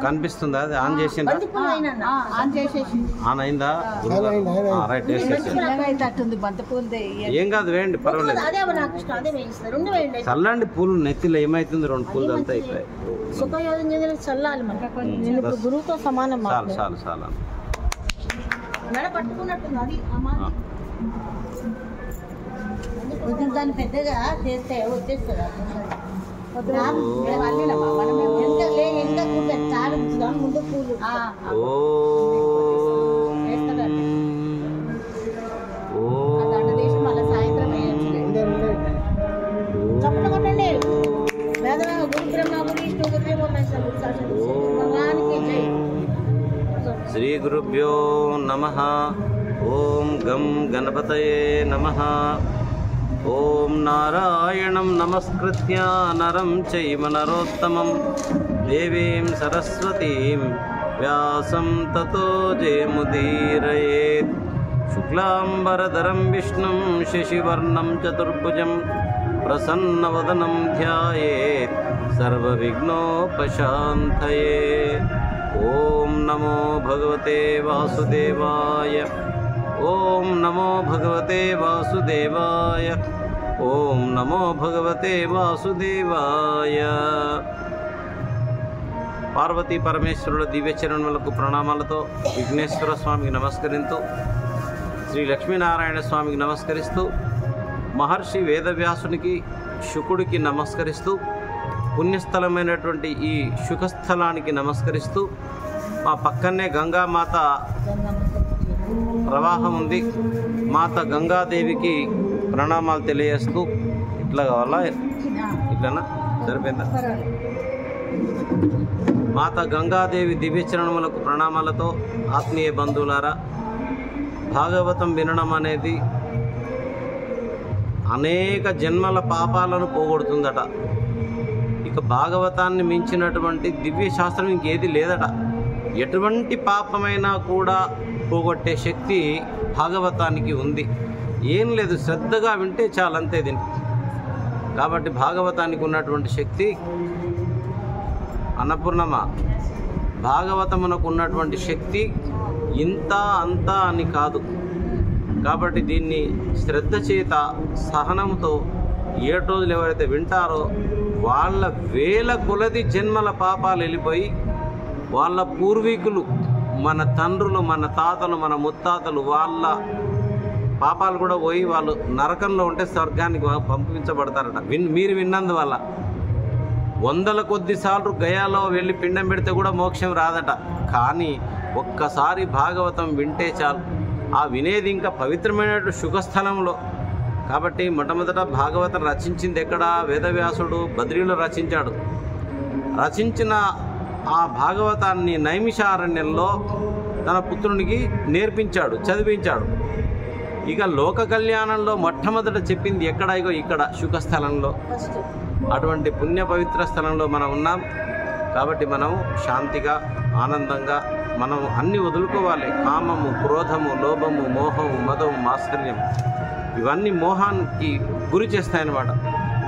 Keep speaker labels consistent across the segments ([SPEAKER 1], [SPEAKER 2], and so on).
[SPEAKER 1] కనిపిస్తుందా? అది ఆన్ చేసిందా? ఆన్ అయిందా? ఏం కాదు, వేయండి, పర్వాలేదు. చల్లండి పూలు నెత్తిలో ఏమైతుంది? 2 పూలు అంతా అయిపోయాయి.
[SPEAKER 2] చల్లాలి గురువుతో సమానం.
[SPEAKER 1] చాలు చాలు చాలు.
[SPEAKER 2] పట్టుకున్నట్టుంది కొంచెం దాన్ని పెద్దగా చేస్తే వచ్చేస్తుంది. ముందు పూలు మళ్ళీ సాయంత్రం చప్పట కొట్టండి. గురు బ్రహ్మ గురు విష్ణు గురుదేవో భగవానికి జై.
[SPEAKER 1] శ్రీ గురుభ్యో నమః. ఓం గం గణపతయే నమః. ఓం నారాయణం నమస్కృత్య నరం చైవ నరోత్తమం దేవీం సరస్వతీం వ్యాసం తతో జయముదీరయేత్. శుక్లాంబరధరం విష్ణుం శశివర్ణం చతుర్భుజం ప్రసన్నవదనం ధ్యాయేత్ సర్వవిఘ్నోపశాంతయే. ఓం నమో భగవతే వాసుదేవాయ. ఓం నమో భగవతే వాసుదేవాయ. ఓం నమో భగవతే వాసుదేవాయ. పార్వతీ పరమేశ్వరుల దివ్యచరణములకు ప్రణామాలతో విఘ్నేశ్వర స్వామికి నమస్కరిస్తూ, శ్రీ లక్ష్మీనారాయణ స్వామికి నమస్కరిస్తూ, మహర్షి వేదవ్యాసునికి శుకుడికి నమస్కరిస్తూ, పుణ్యస్థలమైనటువంటి ఈ శుకస్థలానికి నమస్కరిస్తూ, మా పక్కనే గంగామాత ప్రవాహం ఉంది. మాత గంగాదేవికి ప్రణామాలు తెలియజేస్తూ, ఇట్లా కావాలా? ఇట్లనా? సరిపోయిందా? మాత గంగాదేవి దివ్యచరణములకు ప్రణామాలతో ఆత్మీయ బంధువులారా, భాగవతం వినడం అనేది అనేక జన్మల పాపాలను పోగొడుతుందట. ఇక భాగవతాన్ని మించినటువంటి దివ్య శాస్త్రం ఇంకేది లేదట. ఎటువంటి పాపమైనా కూడా పోగొట్టే శక్తి భాగవతానికి ఉంది. ఏం లేదు, శ్రద్ధగా వింటే చాలంతే దీనికి. కాబట్టి భాగవతానికి ఉన్నటువంటి శక్తి అన్నపూర్ణమ, భాగవతమునకు ఉన్నటువంటి శక్తి ఇంత అంత అని కాదు. కాబట్టి దీన్ని శ్రద్ధ చేత సహనంతో 7 రోజులు ఎవరైతే వింటారో వాళ్ళ వేల కొలది జన్మల పాపాలు వెళ్ళిపోయి, వాళ్ళ పూర్వీకులు, మన తండ్రులు, మన తాతలు, మన ముత్తాతలు, వాళ్ళ పాపాలు కూడా పోయి వాళ్ళు నరకంలో ఉంటే స్వర్గానికి పంపించబడతారట. మీరు విన్నందువల్ల 100ల కొద్ది సార్లు గయాలో వెళ్ళి పిండం పెడితే కూడా మోక్షం రాదట. కానీ ఒక్కసారి భాగవతం వింటే చాలు. ఆ వినేది ఇంకా పవిత్రమైనటువంటి శుభస్థలంలో. కాబట్టి మొట్టమొదట భాగవతం రచించింది ఎక్కడ? వేదవ్యాసుడు బద్రీలో రచించాడు. రచించిన ఆ భాగవతాన్ని నైమిషారణ్యంలో తన పుత్రునికి నేర్పించాడు, చదివించాడు. ఇక లోక కళ్యాణంలో మొట్టమొదట చెప్పింది ఎక్కడ? ఇగో ఇక్కడ శుకస్థలంలో. అటువంటి పుణ్య పవిత్ర స్థలంలో మనం ఉన్నాం. కాబట్టి మనం శాంతిగా, ఆనందంగా మనం అన్నీ వదులుకోవాలి. కామము, క్రోధము, లోభము, మోహము, మదము, మాత్సర్యం ఇవన్నీ మోహానికి గురి చేస్తాయన్నమాట.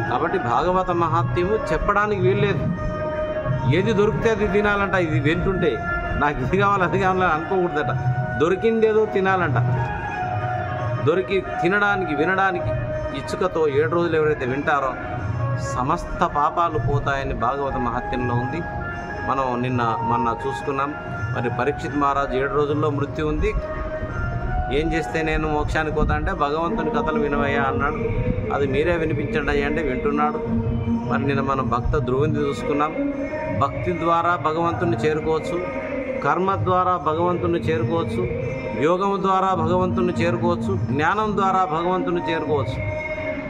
[SPEAKER 1] కాబట్టి భాగవత మహాత్మ్యము చెప్పడానికి వీల్లేదు. ఏది దొరికితే అది తినాలంట. ఇది వింటుంటే నాకు ఇది కావాలి అది కావాలని అనుకోకూడదట. దొరికిందేదో తినాలంట. దొరికి తినడానికి, వినడానికి ఇచ్చుకతో 7 రోజులు ఎవరైతే వింటారో సమస్త పాపాలు పోతాయని భాగవత మహాత్మ్యంలో ఉంది. మనం మొన్న చూసుకున్నాం. మరి పరీక్షిత్ మహారాజు 7 రోజుల్లో మృత్యు ఉంది. ఏం చేస్తే నేను మోక్షానికి పోతా అంటే భగవంతుని కథలు వినవయ్యా అన్నాడు. అది మీరే వినిపించండి అయ్యా అంటే వింటున్నాడు. మరి నిన్న మనం భక్త ధ్రువుని చూసుకున్నాం. భక్తి ద్వారా భగవంతుని చేరుకోవచ్చు, కర్మ ద్వారా భగవంతుని చేరుకోవచ్చు, యోగము ద్వారా భగవంతుని చేరుకోవచ్చు, జ్ఞానం ద్వారా భగవంతుని చేరుకోవచ్చు.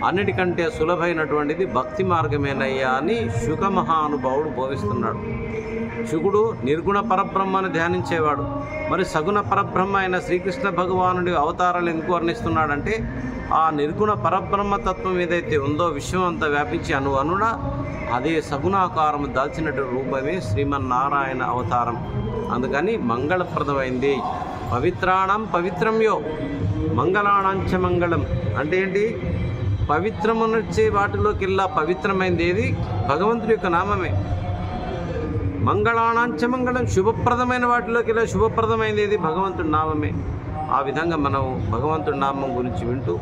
[SPEAKER 1] అన్నిటికంటే సులభమైనటువంటిది భక్తి మార్గమేనయ్యా అని శుక మహానుభావుడు బోధిస్తున్నాడు. శుకుడు నిర్గుణ పరబ్రహ్మను ధ్యానించేవాడు. మరి సగుణ పరబ్రహ్మ అయిన శ్రీకృష్ణ భగవానుడి అవతారాలు ఎందుకు వర్ణిస్తున్నాడంటే ఆ నిర్గుణ పరబ్రహ్మ తత్వం ఏదైతే ఉందో విశ్వం అంతా వ్యాపించి అనువున అదే సగుణాకారం దాల్చినటువంటి రూపమే శ్రీమన్నారాయణ అవతారం. అందుకని మంగళప్రదమైంది. పవిత్రాణం పవిత్రంయో మంగళాణాంచ మంగళం అంటే ఏంటి? పవిత్రమునొచ్చే వాటిలోకెల్లా పవిత్రమైనది ఏది? భగవంతుడి యొక్క నామమే. మంగళాణాంచ మంగళం, శుభప్రదమైన వాటిలోకెల్లా శుభప్రదమైనది ఏది? భగవంతుడి నామమే. ఆ విధంగా మనం భగవంతుడి నామం గురించి వింటూ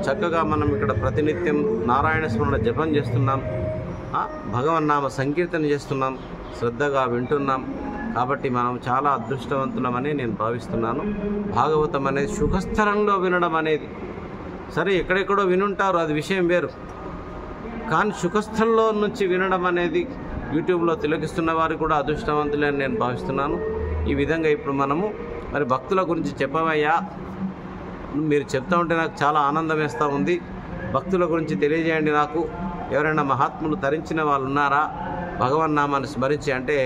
[SPEAKER 1] చక్కగా మనం ఇక్కడ ప్రతినిత్యం నారాయణ స్మరణ జపం చేస్తున్నాం, భగవన్నామ సంకీర్తన చేస్తున్నాం, శ్రద్ధగా వింటున్నాం. కాబట్టి మనం చాలా అదృష్టవంతులమని నేను భావిస్తున్నాను. భాగవతం అనేది సుఖస్థలంలో వినడం అనేది, సరే ఎక్కడెక్కడో వినుంటారు, అది విషయం వేరు. కానీ సుఖస్థలంలో నుంచి వినడం అనేది యూట్యూబ్లో తిలకిస్తున్న వారు కూడా అదృష్టవంతులే అని నేను భావిస్తున్నాను. ఈ విధంగా ఇప్పుడు మనము మరి భక్తుల గురించి చెప్పవయ్యా, మీరు చెప్తా ఉంటే నాకు చాలా ఆనందం వేస్తూ ఉంది. భక్తుల గురించి తెలియజేయండి నాకు. ఎవరైనా మహాత్ములు తరించిన వాళ్ళు ఉన్నారా భగవన్నామాన్ని స్మరించి అంటే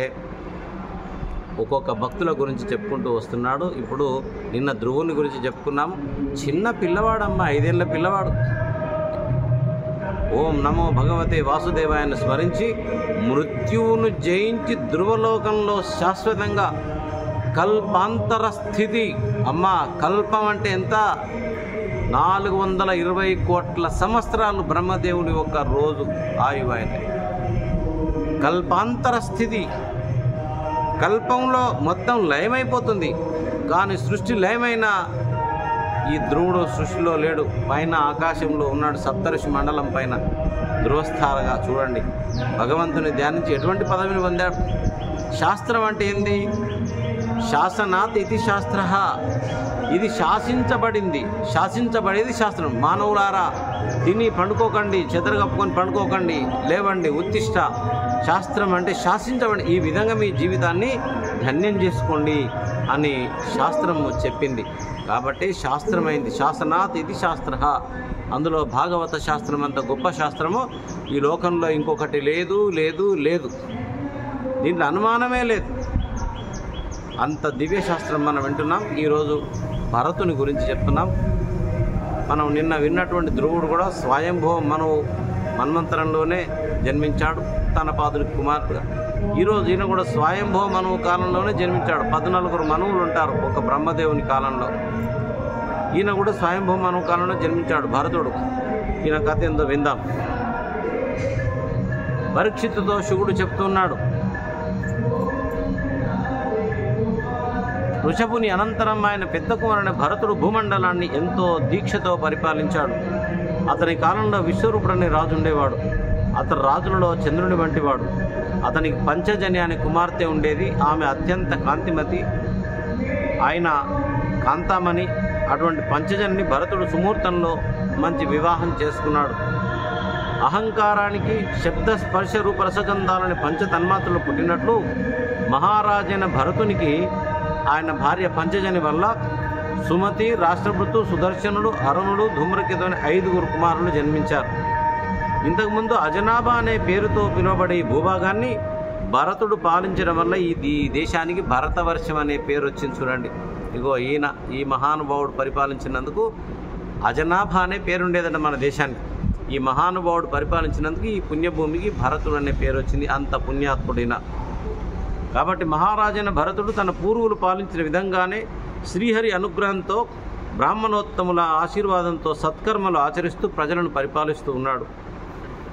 [SPEAKER 1] ఒక్కొక్క భక్తుల గురించి చెప్పుకుంటూ వస్తున్నాడు. ఇప్పుడు నిన్న ధ్రువుని గురించి చెప్పుకున్నాము. చిన్న పిల్లవాడమ్మ, 5 ఏళ్ల పిల్లవాడు. ఓం నమో భగవతే వాసుదేవాయని స్మరించి మృత్యువును జయించి ధ్రువలోకంలో శాశ్వతంగా కల్పాంతర స్థితి. అమ్మ, కల్పం అంటే ఎంత? 420 కోట్ల సంవత్సరాలు బ్రహ్మదేవుని ఒక్క రోజు ఆయువు ఆయన. కల్పాంతర స్థితి, కల్పంలో మొత్తం లయమైపోతుంది. కానీ సృష్టి లయమైన ఈ ధ్రువుడు సృష్టిలో లేడు, పైన ఆకాశంలో ఉన్నాడు, సప్తర్షి మండలం పైన ధ్రువస్థారగా. చూడండి, భగవంతుని ధ్యానించి ఎటువంటి పదవిని పొందాడు. శాస్త్రం అంటే ఏంది? శాసనాత్ ఇది శాస్త్ర, ఇది శాసించబడింది, శాసించబడేది శాస్త్రం. మానవులారా, తిని పండుకోకండి, చెదరగప్పుకొని పండుకోకండి, లేవండి, ఉత్తిష్ట. శాస్త్రం అంటే శాసించబడి, ఈ విధంగా మీ జీవితాన్ని ధన్యం చేసుకోండి అని శాస్త్రము చెప్పింది. కాబట్టి శాస్త్రమైంది. శాసనాత్ ఇది శాస్త్ర. అందులో భాగవత శాస్త్రం అంత గొప్ప శాస్త్రము ఈ లోకంలో ఇంకొకటి లేదు లేదు లేదు. దీంట్లో అనుమానమే లేదు. అంత దివ్యశాస్త్రం మనం వింటున్నాం. ఈరోజు భరతుని గురించి చెప్తున్నాం. మనం నిన్న విన్నటువంటి ధ్రువుడు కూడా స్వయంభవ మన్వంతరంలోనే జన్మించాడు, తన పాదుడికి కుమార్తెగా. ఈరోజు ఈయన కూడా స్వయంభవ మనువు కాలంలోనే జన్మించాడు. 14 మనువులు ఉంటారు ఒక బ్రహ్మదేవుని కాలంలో. ఈయన కూడా స్వయంభవ మనువు కాలంలో జన్మించాడు భరతుడు. ఈయన కథ ఏందో విందాం. పరీక్షిత్తుతో శివుడు చెప్తున్నాడు, ఋషభుని అనంతరం ఆయన పెద్ద కుమారుని భరతుడు భూమండలాన్ని ఎంతో దీక్షతో పరిపాలించాడు. అతని కాలంలో విశ్వరూపుడని రాజు ఉండేవాడు. అతని రాజులలో చంద్రుని వంటివాడు. అతనికి పంచజని అనే కుమార్తె ఉండేది. ఆమె అత్యంత కాంతిమతి, ఆయన కాంతామణి. అటువంటి పంచజనిని భరతుడు సుముహూర్తంలో మంచి వివాహం చేసుకున్నాడు. అహంకారానికి శబ్ద స్పర్శ రూప రసగంధాలని పంచతన్మాత్రలు పుట్టినట్లు మహారాజైన భరతునికి ఆయన భార్య పంచజని వల్ల సుమతి, రాష్ట్రభృతు, సుదర్శనుడు, అరుణుడు, ధూమ్రకేతు అనే 5 కుమారులు జన్మించారు. ఇంతకుముందు అజనాభా అనే పేరుతో పిలువబడే ఈ భూభాగాన్ని భరతుడు పాలించడం వల్ల ఈ దేశానికి భరతవర్షం అనే పేరు వచ్చింది. చూడండి, ఇగో ఈయన ఈ మహానుభావుడు పరిపాలించినందుకు అజనాభా అనే పేరుండేదట మన దేశానికి. ఈ మహానుభావుడు పరిపాలించినందుకు ఈ పుణ్యభూమికి భరతుడు అనే పేరు వచ్చింది. అంత పుణ్యాత్ముడైన కాబట్టి మహారాజైన భరతుడు తన పూర్వులు పాలించిన విధంగానే శ్రీహరి అనుగ్రహంతో బ్రాహ్మణోత్తముల ఆశీర్వాదంతో సత్కర్మలు ఆచరిస్తూ ప్రజలను పరిపాలిస్తూ ఉన్నాడు.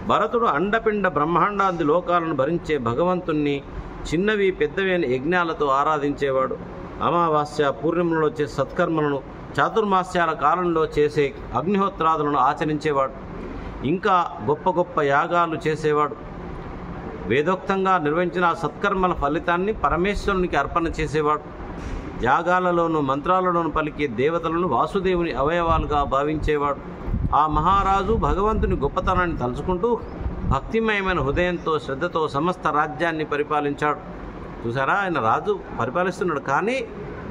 [SPEAKER 1] భరతుడు అండపిండ బ్రహ్మాండాది లోకాలను భరించే భగవంతుణ్ణి చిన్నవి పెద్దవి అని యజ్ఞాలతో ఆరాధించేవాడు. అమావాస్య పూర్ణిమలో చేసే సత్కర్మలను, చాతుర్మాస్యాల కాలంలో చేసే అగ్నిహోత్రాదులను ఆచరించేవాడు. ఇంకా గొప్ప గొప్ప యాగాలు చేసేవాడు. వేదోక్తంగా నిర్వహించిన ఆ సత్కర్మల ఫలితాన్ని పరమేశ్వరునికి అర్పణ చేసేవాడు. యాగాలలోనూ మంత్రాలలోనూ పలికే దేవతలను వాసుదేవుని అవయవాలుగా భావించేవాడు. ఆ మహారాజు భగవంతుని గొప్పతనాన్ని తలుచుకుంటూ భక్తిమయమైన హృదయంతో శ్రద్ధతో సమస్త రాజ్యాన్ని పరిపాలించాడు. చూసారా, ఆయన రాజు పరిపాలిస్తున్నాడు కానీ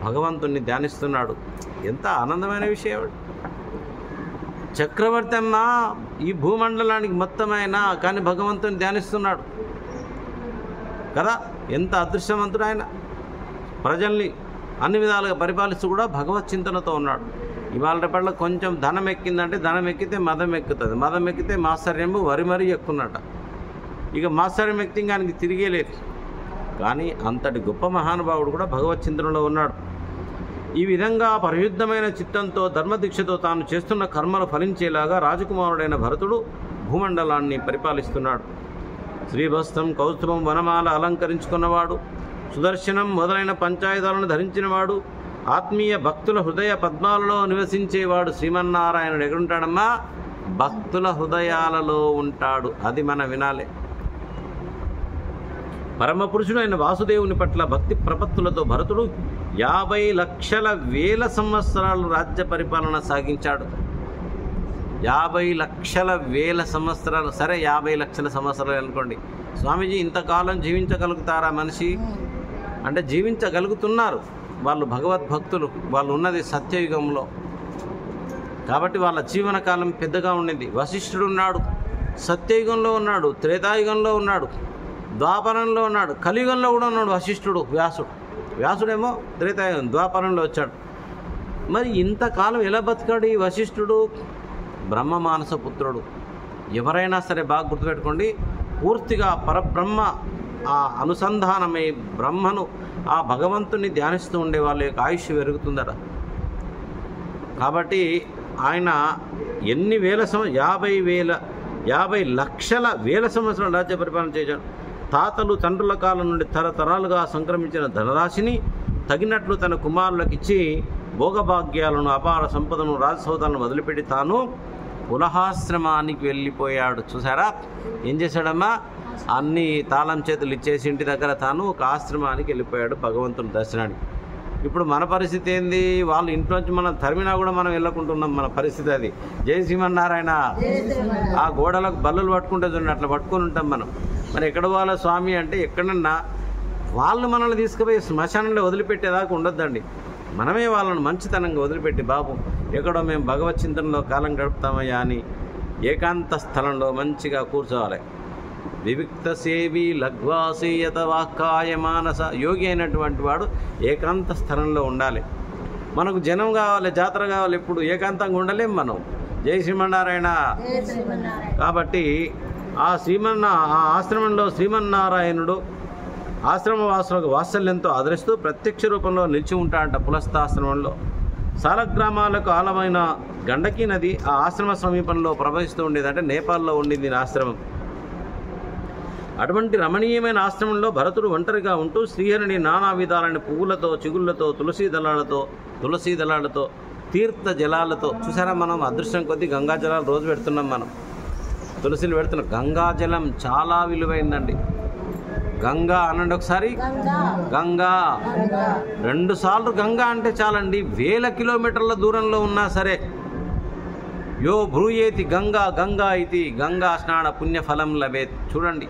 [SPEAKER 1] భగవంతుణ్ణి ధ్యానిస్తున్నాడు. ఎంత ఆనందమైన విషయం. చక్రవర్తి అన్న ఈ భూమండలానికి మొత్తం అయినా కానీ భగవంతుని ధ్యానిస్తున్నాడు కదా. ఎంత అదృష్టవంతుడు ఆయన. ప్రజల్ని అన్ని విధాలుగా పరిపాలిస్తూ కూడా భగవత్ చింతనతో ఉన్నాడు. ఇవాళ రేపట్లో కొంచెం ధనం ఎక్కిందంటే ధనం ఎక్కితే మదం ఎక్కుతుంది, మదం ఎక్కితే మాత్సర్యము మరీ ఎక్కున్నట. ఇక మాత్సర్యం ఎక్కితే ఆయనకి తిరిగే లేదు. కానీ అంతటి గొప్ప మహానుభావుడు కూడా భగవత్ చింతనలో ఉన్నాడు. ఈ విధంగా పరిశుద్ధమైన చిత్తంతో ధర్మదీక్షతో తాను చేస్తున్న కర్మలు ఫలించేలాగా రాజకుమారుడైన భరతుడు భూమండలాన్ని పరిపాలిస్తున్నాడు. శ్రీవస్త్రం, కౌస్తుభం, వనమాల అలంకరించుకున్నవాడు, సుదర్శనం మొదలైన పంచాయుధాలను ధరించినవాడు, ఆత్మీయ భక్తుల హృదయ పద్మాలలో నివసించేవాడు శ్రీమన్నారాయణుడు ఎక్కడుంటాడమ్మా? భక్తుల హృదయాలలో ఉంటాడు. అది మనం వినాలి. పరమపురుషుడైన వాసుదేవుని పట్ల భక్తి ప్రపత్తులతో భరతుడు 50 లక్షల వేల సంవత్సరాలు రాజ్య పరిపాలన సాగించాడు. 50 లక్షల వేల సంవత్సరాలు. సరే, 50 లక్షల సంవత్సరాలు అనుకోండి. స్వామీజీ, ఇంతకాలం జీవించగలుగుతారా మనిషి అంటే? జీవించగలుగుతున్నారు. వాళ్ళు భగవద్భక్తులు, వాళ్ళు ఉన్నది సత్యయుగంలో కాబట్టి వాళ్ళ జీవనకాలం పెద్దగా ఉండింది. వశిష్ఠుడు ఉన్నాడు, సత్యయుగంలో ఉన్నాడు, త్రేతాయుగంలో ఉన్నాడు, ద్వాపరంలో ఉన్నాడు, కలియుగంలో కూడా ఉన్నాడు వశిష్ఠుడు. వ్యాసుడేమో త్రేతాయుగం, ద్వాపరంలో వచ్చాడు. మరి ఇంతకాలం ఎలా బతికాడు ఈ వశిష్ఠుడు? బ్రహ్మ మానస పుత్రుడు. ఎవరైనా సరే బాగా గుర్తుపెట్టుకోండి, పూర్తిగా పరబ్రహ్మ ఆ అనుసంధానమై బ్రహ్మను, ఆ భగవంతుని ధ్యానిస్తూ ఉండే వాళ్ళ యొక్క ఆయుష్ పెరుగుతుందట. కాబట్టి ఆయన ఎన్ని వేల 50 లక్షల వేల సంవత్సరాల రాజ్య పరిపాలన చేశాడు. తాతలు తండ్రుల కాలం నుండి తరతరాలుగా సంక్రమించిన ధనరాశిని తగినట్లు తన కుమారులకు ఇచ్చి భోగభాగ్యాలను, అపార సంపదను, రాజసౌదాలను వదిలిపెట్టి తాను పులహాశ్రమానికి వెళ్ళిపోయాడు. చూసారా ఏం చేశాడమ్మా? అన్ని తాళం చేతులు ఇచ్చేసి ఇంటి దగ్గర తాను ఒక ఆశ్రమానికి వెళ్ళిపోయాడు భగవంతుని దర్శనానికి. ఇప్పుడు మన పరిస్థితి ఏంది? వాళ్ళు ఇంట్లోంచి మనం తరిమినా కూడా మనం వెళ్ళకుంటున్నాం. మన పరిస్థితి అది. జై శ్రీమన్నారాయణ. ఆ గోడలకు బల్లలు పట్టుకుంటే చూడండి, అట్లా పట్టుకొని ఉంటాం మనం. మరి ఎక్కడ వాళ్ళ స్వామి అంటే ఎక్కడన్నా వాళ్ళు మనల్ని తీసుకుపోయి శ్మశానంలో వదిలిపెట్టేదాకా ఉండొద్దండి. మనమే వాళ్ళని మంచితనంగా వదిలిపెట్టి, బాబు ఎక్కడో మేము భగవత్ చింతనలో కాలం గడుపుతామయ్యా అని ఏకాంత స్థలంలో మంచిగా కూర్చోవాలి. వివిక్త సేవి లఘ్వాసీయత వాక్కాయ మానస. యోగి అయినటువంటి వాడు ఏకాంత స్థలంలో ఉండాలి. మనకు జనం కావాలి, జాతర కావాలి, ఎప్పుడు ఏకాంతంగా ఉండలేం మనం. జై శ్రీమన్నారాయణ. కాబట్టి ఆ ఆశ్రమంలో శ్రీమన్నారాయణుడు ఆశ్రమవాసులకు వాత్సల్యంతో ఆదరిస్తూ ప్రత్యక్ష రూపంలో నిలిచి ఉంటాడంట. పులస్తాశ్రమంలో సాలగ్రామాలకు ఆలమైన గండకీ నది ఆ ఆశ్రమ సమీపంలో ప్రవహిస్తూ ఉండేది. అంటే నేపాల్లో ఉండింది ఆశ్రమం. అటువంటి రమణీయమైన ఆశ్రమంలో భరతుడు ఒంటరిగా ఉంటూ శ్రీహరిని నానా విధాలైన పువ్వులతో, చిగుళ్లతో, తులసీ దళాలతో, తీర్థ జలాలతో. చూసారా, మనం అదృష్టం కొద్దీ గంగా జలాలు రోజు పెడుతున్నాం. మనం తులసిలు పెడుతున్నాం. గంగా జలం చాలా విలువైందండి. గంగా అనండి ఒకసారి. గంగా 2 సార్లు గంగా అంటే చాలండి. 1000 కిలోమీటర్ల దూరంలో ఉన్నా సరే. యో బ్రూయేతి గంగా గంగా ఇది గంగా స్నాన పుణ్యఫలం లభేత్. చూడండి,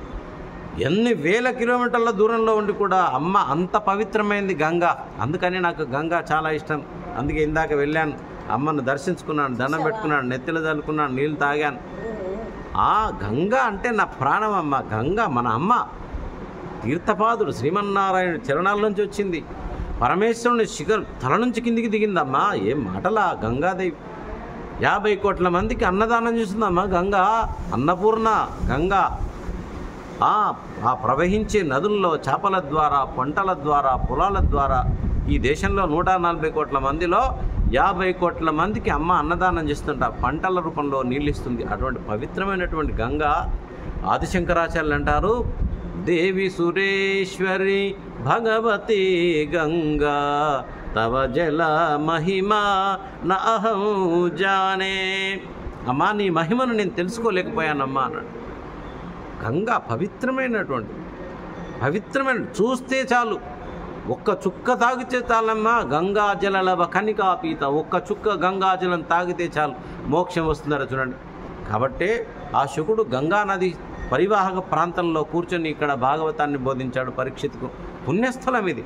[SPEAKER 1] ఎన్ని 1000 కిలోమీటర్ల దూరంలో ఉండి కూడా అమ్మ అంత పవిత్రమైంది గంగా. అందుకని నాకు గంగా చాలా ఇష్టం. అందుకే ఇందాక వెళ్ళాను, అమ్మను దర్శించుకున్నాను, దండం పెట్టుకున్నాను, నెత్తిలో చల్లుకున్నాను, నీళ్ళు తాగాను. ఆ గంగా అంటే నా ప్రాణం అమ్మ. గంగా మన అమ్మ. తీర్థపాదుడు శ్రీమన్నారాయణ చరణాల నుంచి వచ్చింది. పరమేశ్వరుని తల నుంచి కిందికి దిగిందమ్మా. ఏం మాటలా గంగాదేవి. 50 కోట్ల మందికి అన్నదానం చేస్తుందమ్మా గంగా. అన్నపూర్ణ గంగా. ఆ ప్రవహించే నదుల్లో చేపల ద్వారా, పంటల ద్వారా, పొలాల ద్వారా ఈ దేశంలో 140 కోట్ల మందిలో 50 కోట్ల మందికి అమ్మ అన్నదానం చేస్తుంట. పంటల రూపంలో నీళ్ళు ఇస్తుంది. అటువంటి పవిత్రమైనటువంటి గంగా ఆదిశంకరాచార్యులు అంటారు, దేవి సురేశ్వరి భగవతి గంగా తవ జల మహిమా నహం జానే. అమ్మా, నీ మహిమను నేను తెలుసుకోలేకపోయానమ్మా అన్నాడు. గంగా పవిత్రమైన చూస్తే చాలు, ఒక్క చుక్క తాగితే చాలమ్మా. గంగాజల లవ కనికాపీత. ఒక్క చుక్క గంగాజలం తాగితే చాలు, మోక్షం వస్తుందట. చూడండి, కాబట్టే ఆ శుకుడు గంగా నది పరివాహక ప్రాంతంలో కూర్చొని ఇక్కడ భాగవతాన్ని బోధించాడు పరీక్షిత్కు. పుణ్యస్థలం ఇది.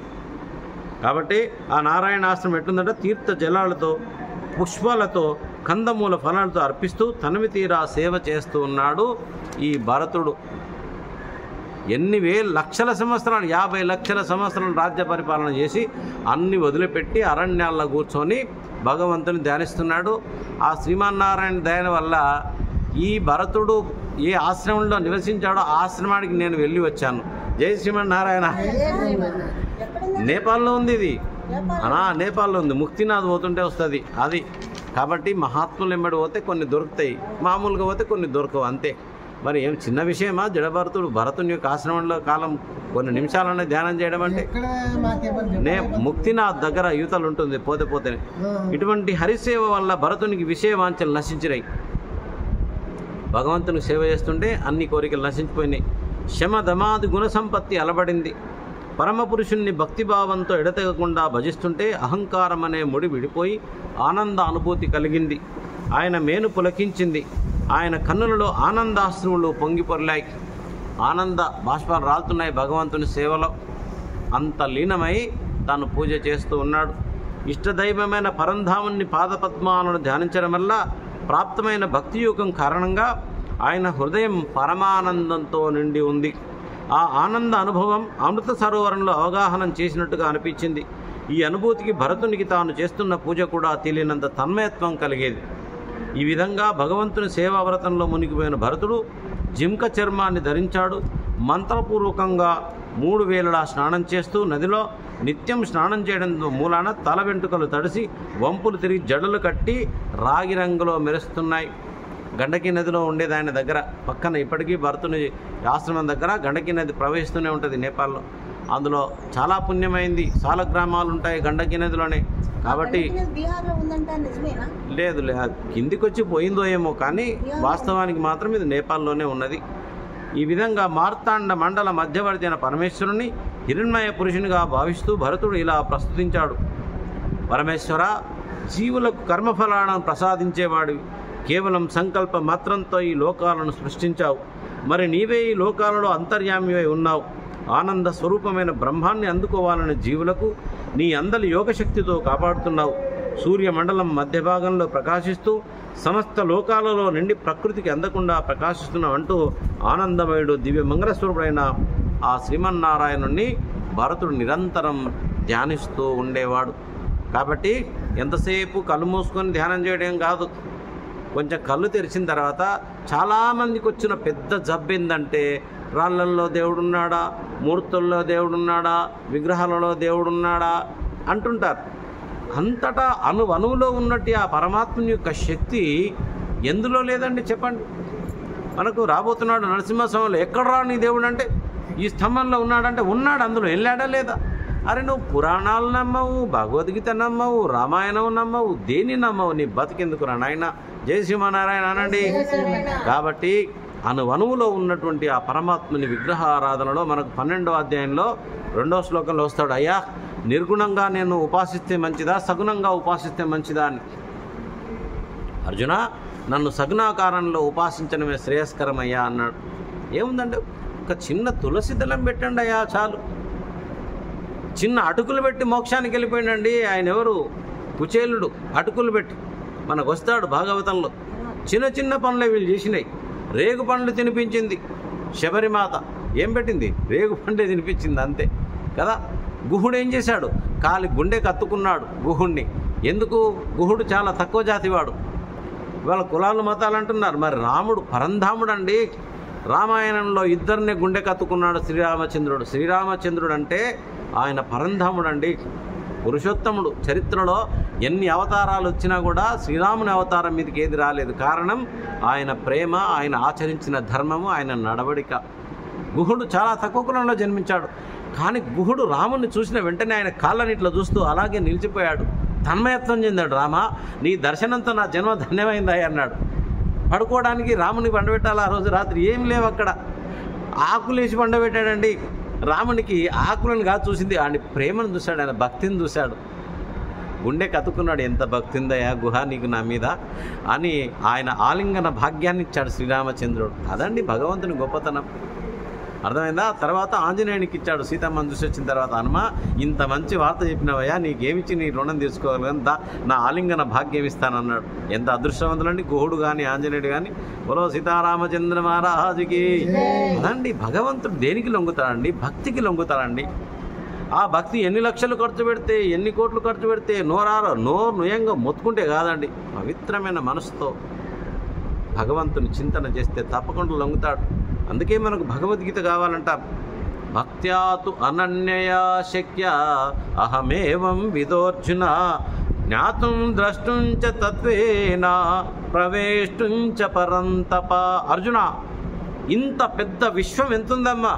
[SPEAKER 1] కాబట్టి ఆ నారాయణ ఆశ్రమం ఎట్లుందంటే తీర్థ జలాలతో, పుష్పాలతో, కందమూల ఫలాలతో అర్పిస్తూ తనివి తీరా సేవ చేస్తూ ఉన్నాడు ఈ భరతుడు. ఎన్ని లక్షల సంవత్సరాలు, 50 లక్షల సంవత్సరాలు రాజ్య పరిపాలన చేసి అన్ని వదిలిపెట్టి అరణ్యాల్లో కూర్చొని భగవంతుని ధ్యానిస్తున్నాడు. ఆ శ్రీమన్నారాయణ దయన వల్ల ఈ భరతుడు ఏ ఆశ్రమంలో నివసించాడో ఆ ఆశ్రమానికి నేను వెళ్ళి వచ్చాను. జై శ్రీమన్నారాయణ. నేపాల్లో ఉంది ఇది. నేపాల్లో ఉంది. ముక్తినాథ్ పోతుంటే వస్తుంది అది. కాబట్టి మహాత్ములు ఎంబడి పోతే కొన్ని దొరుకుతాయి, మామూలుగా పోతే కొన్ని దొరకవు అంతే. మరి ఏం చిన్న విషయమా భరతుని యొక్క ఆశ్రమంలో కాలం కొన్ని నిమిషాలనే ధ్యానం చేయడం అంటే? ముక్తినాథ్ దగ్గర యువతలు ఉంటుంది పోతే. ఇటువంటి హరిసేవ వల్ల భరతునికి విషయ వాంఛలు నశించినాయి. భగవంతునికి సేవ చేస్తుంటే అన్ని కోరికలు నశించిపోయినాయి. శమ దమాది గుణ సంపత్తి అలబడింది. పరమపురుషుణ్ణి భక్తిభావంతో ఎడతెగకుండా భజిస్తుంటే అహంకారం అనే ముడి విడిపోయి ఆనంద అనుభూతి కలిగింది. ఆయన మేను పులకించింది. ఆయన కన్నులలో ఆనందాశ్రువులు పొంగిపొర్లాయి. ఆనంద బాష్పాలు రాలుతున్నాయి భగవంతుని సేవలో. అంత లీనమై తాను పూజ చేస్తూ ఉన్నాడు. ఇష్టదైవమైన పరంధాముని పాదపద్మాలను ధ్యానించడం వల్ల ప్రాప్తమైన భక్తియుగం కారణంగా ఆయన హృదయం పరమానందంతో నిండి ఉంది. ఆ ఆనంద అనుభవం అమృత సరోవరంలో అవగాహనం చేసినట్టుగా అనిపించింది. ఈ అనుభూతికి భరతునికి తాను చేస్తున్న పూజ కూడా తెలియనంత తన్మయత్వం కలిగేది. ఈ విధంగా భగవంతుని సేవావ్రతంలో మునిగిపోయిన భరతుడు జింక చర్మాన్ని ధరించాడు. మంత్రపూర్వకంగా 3 వేళలా స్నానం చేస్తూ నదిలో నిత్యం స్నానం చేయడం మూలాన తల వెంట్రుకలు తడిసి వంపులు తిరిగి జడలు కట్టి రాగి రంగులో మెరుస్తున్నాయి. గండకీ నదిలో ఉండేది ఆయన దగ్గర పక్కన. ఇప్పటికీ భరతుని ఆశ్రమం దగ్గర గండకీ నది ప్రవహిస్తూనే ఉంటుంది నేపాల్లో. అందులో చాలా పుణ్యమైంది. చాలా గ్రామాలు ఉంటాయి గండకీ నదిలోనే. కాబట్టి లేదు కిందికి వచ్చి పోయిందో ఏమో, కానీ వాస్తవానికి మాత్రం ఇది నేపాల్లోనే ఉన్నది. ఈ విధంగా మార్తాండ మండల మధ్యవర్తి అయిన పరమేశ్వరుని హిరణ్మయ పురుషునిగా భావిస్తూ భరతుడు ఇలా ప్రస్తుతించాడు. పరమేశ్వర, జీవులకు కర్మఫలాలను ప్రసాదించేవాడివి. కేవలం సంకల్ప మాత్రంతో ఈ లోకాలను సృష్టించావు. మరి నీవే ఈ లోకాలలో అంతర్యామివై ఉన్నావు. ఆనంద స్వరూపమైన బ్రహ్మాన్ని అందుకోవాలని జీవులకు నీ అందలి యోగశక్తితో కాపాడుతున్నావు. సూర్యమండలం మధ్య భాగంలో ప్రకాశిస్తూ సమస్త లోకాలలో నిండి ప్రకృతికి అందకుండా ప్రకాశిస్తున్నావు అంటూ ఆనందమయుడు దివ్య మంగళస్వరూపుడైన ఆ శ్రీమన్నారాయణుణ్ణి భరతుడు నిరంతరం ధ్యానిస్తూ ఉండేవాడు. కాబట్టి ఎంతసేపు కళ్ళు మూసుకొని ధ్యానం చేయడం కాదు, కొంచెం కళ్ళు తెరిచిన తర్వాత చాలామందికి వచ్చిన పెద్ద జబ్బు ఏంటంటే రాళ్ళల్లో దేవుడున్నాడా, మూర్తుల్లో దేవుడున్నాడా, విగ్రహాలలో దేవుడున్నాడా అంటుంటారు. అంతటా అణువులో ఉన్నట్టు ఆ పరమాత్మని యొక్క శక్తి ఎందులో లేదండి చెప్పండి? మనకు రాబోతున్నాడు నరసింహస్వామిలో. ఎక్కడ రా నీ దేవుడు అంటే ఈ స్తంభంలో ఉన్నాడంటే ఉన్నాడు, అందులో వెళ్ళాడా లేదా? అరే నువ్వు పురాణాలు నమ్మవు, భగవద్గీత నమ్మవు, రామాయణం నమ్మవు, దేని నమ్మవు, నీ బతికెందుకు రా నాయన? జై శ్రీమన్నారాయణ అనండి. కాబట్టి అణువులో ఉన్నటువంటి ఆ పరమాత్మని విగ్రహ ఆరాధనలో మనకు 12వ అధ్యాయంలో 2వ శ్లోకంలో వస్తాడు. అయ్యా, నిర్గుణంగా నేను ఉపాసిస్తే మంచిదా, సగుణంగా ఉపాసిస్తే మంచిదా అని. అర్జున, నన్ను సగుణాకారంలో ఉపాసించడమే శ్రేయస్కరమయ్యా అన్నాడు. ఏముందండి, ఒక చిన్న తులసి దళం పెట్టండి అయ్యా చాలు. చిన్న అటుకులు పెట్టి మోక్షానికి వెళ్ళిపోయిందండి ఆయన. ఎవరు? కుచేలుడు. అటుకులు పెట్టి మనకు వస్తాడు భాగవతంలో. చిన్న చిన్న పనులే వీళ్ళు చేసినాయి. రేగు పండ్లు తినిపించింది శబరిమాత. ఏం పెట్టింది? రేగు పండ్లే తినిపించింది అంతే కదా. గుహుడు ఏం చేశాడు? కాలి గుండె కత్తుకున్నాడు గుహుడిని. ఎందుకు? గుహుడు చాలా తక్కువ జాతివాడు. ఇవాళ కులాలు మతాలు అంటున్నారు. మరి రాముడు పరంధాముడు అండి. రామాయణంలో ఇద్దరినే గుండె కత్తుకున్నాడు శ్రీరామచంద్రుడు. శ్రీరామచంద్రుడు అంటే ఆయన పరంధాముడు అండి, పురుషోత్తముడు. చరిత్రలో ఎన్ని అవతారాలు వచ్చినా కూడా శ్రీరాముని అవతారం మీదకి ఏది రాలేదు. కారణం ఆయన ప్రేమ, ఆయన ఆచరించిన ధర్మము, ఆయన నడవడిక. గుహుడు చాలా తక్కువ కులంలో జన్మించాడు. కానీ గుహుడు రాముని చూసిన వెంటనే ఆయన కాళ్ళని ఇట్లా చూస్తూ అలాగే నిలిచిపోయాడు. తన్మయత్వం చెందాడు. రామా, నీ దర్శనంతో నా జన్మ ధన్యమైందా అన్నాడు. పడుకోవడానికి రాముని పండబెట్టాలి. ఆ రోజు రాత్రి ఏం లేవు అక్కడ. ఆకులేసి పండబెట్టాడండి. రామునికి ఆకులను కాదు చూసింది, ఆయన ప్రేమను చూశాడు, ఆయన భక్తిని చూశాడు. గుండె కతుక్కున్నాడు. ఎంత భక్తి ఉందయ్యా గుహ నీకు నా మీద అని ఆయన ఆలింగన భాగ్యాన్ని ఇచ్చాడు శ్రీరామచంద్రుడు. అదండి భగవంతుని గొప్పతనం. అర్థమైందా? తర్వాత ఆంజనేయునికి ఇచ్చాడు. సీతమ్మని చూసి వచ్చిన తర్వాత, హనుమ ఇంత మంచి వార్త చెప్పినవయ్యా, నీకేమిచ్చి నీ రుణం తీసుకోగలను, నా ఆలింగన భాగ్యం ఇస్తానన్నాడు. ఎంత అదృష్టవంతులండి గుహుడు కానీ ఆంజనేయుడు కానీ. బలో సీతారామచంద్ర మహారాజుకి. అదండి భగవంతుడు దేనికి లొంగుతాడండి? భక్తికి లొంగుతాడండి. ఆ భక్తి ఎన్ని లక్షలు ఖర్చు పెడితే, ఎన్ని కోట్లు ఖర్చు పెడితే, నోరు నుయంగా మొత్తుకుంటే కాదండి. పవిత్రమైన మనసుతో భగవంతుని చింతన చేస్తే తప్పకుండా లొంగుతాడు. అందుకే మనకు భగవద్గీత కావాలంటారు. భక్త్యాతు అనన్యయా శక్య అహమేవం విదోర్జున జ్ఞాతుం ద్రష్టుం చ తత్వేన ప్రవేష్టుం చ పరంతప. అర్జున, ఇంత పెద్ద విశ్వం ఎంతుందమ్మా?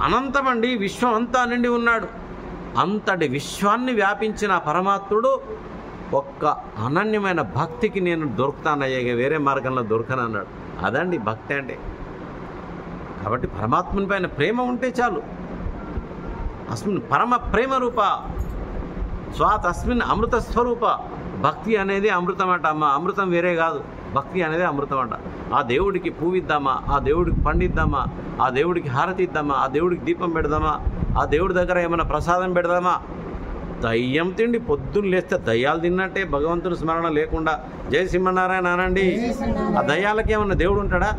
[SPEAKER 1] అనంతమండి, విశ్వం అంతా నిండి ఉన్నాడు. అంతటి విశ్వాన్ని వ్యాపించిన పరమాత్ముడు ఒక్క అనన్యమైన భక్తికి నేను దొరుకుతానయ్యా, వేరే మార్గంలో దొరకనన్నాడు. అదండి భక్తి అంటే. కాబట్టి పరమాత్మని పైన ప్రేమ ఉంటే చాలు. అస్మిన్ పరమ ప్రేమ రూప స్వాత్ అస్మిన్ అమృత స్వరూప. భక్తి అనేది అమృతం అంట అమ్మ, అమృతం వేరే కాదు. భక్తి అనేది అమృతం అంట. ఆ దేవుడికి పువ్విద్దామా, ఆ దేవుడికి పండిద్దామా, ఆ దేవుడికి హారతి ఇద్దామా, ఆ దేవుడికి దీపం పెడదామా, ఆ దేవుడి దగ్గర ఏమైనా ప్రసాదం పెడదామా? దయ్యం తిండి పొద్దున్న లేస్తే దయ్యాలు తిన్నట్టే, భగవంతుని స్మరణ లేకుండా జై సింహనారాయణ అనండి. ఆ దయ్యాలకి ఏమన్నా దేవుడు ఉంటాడా?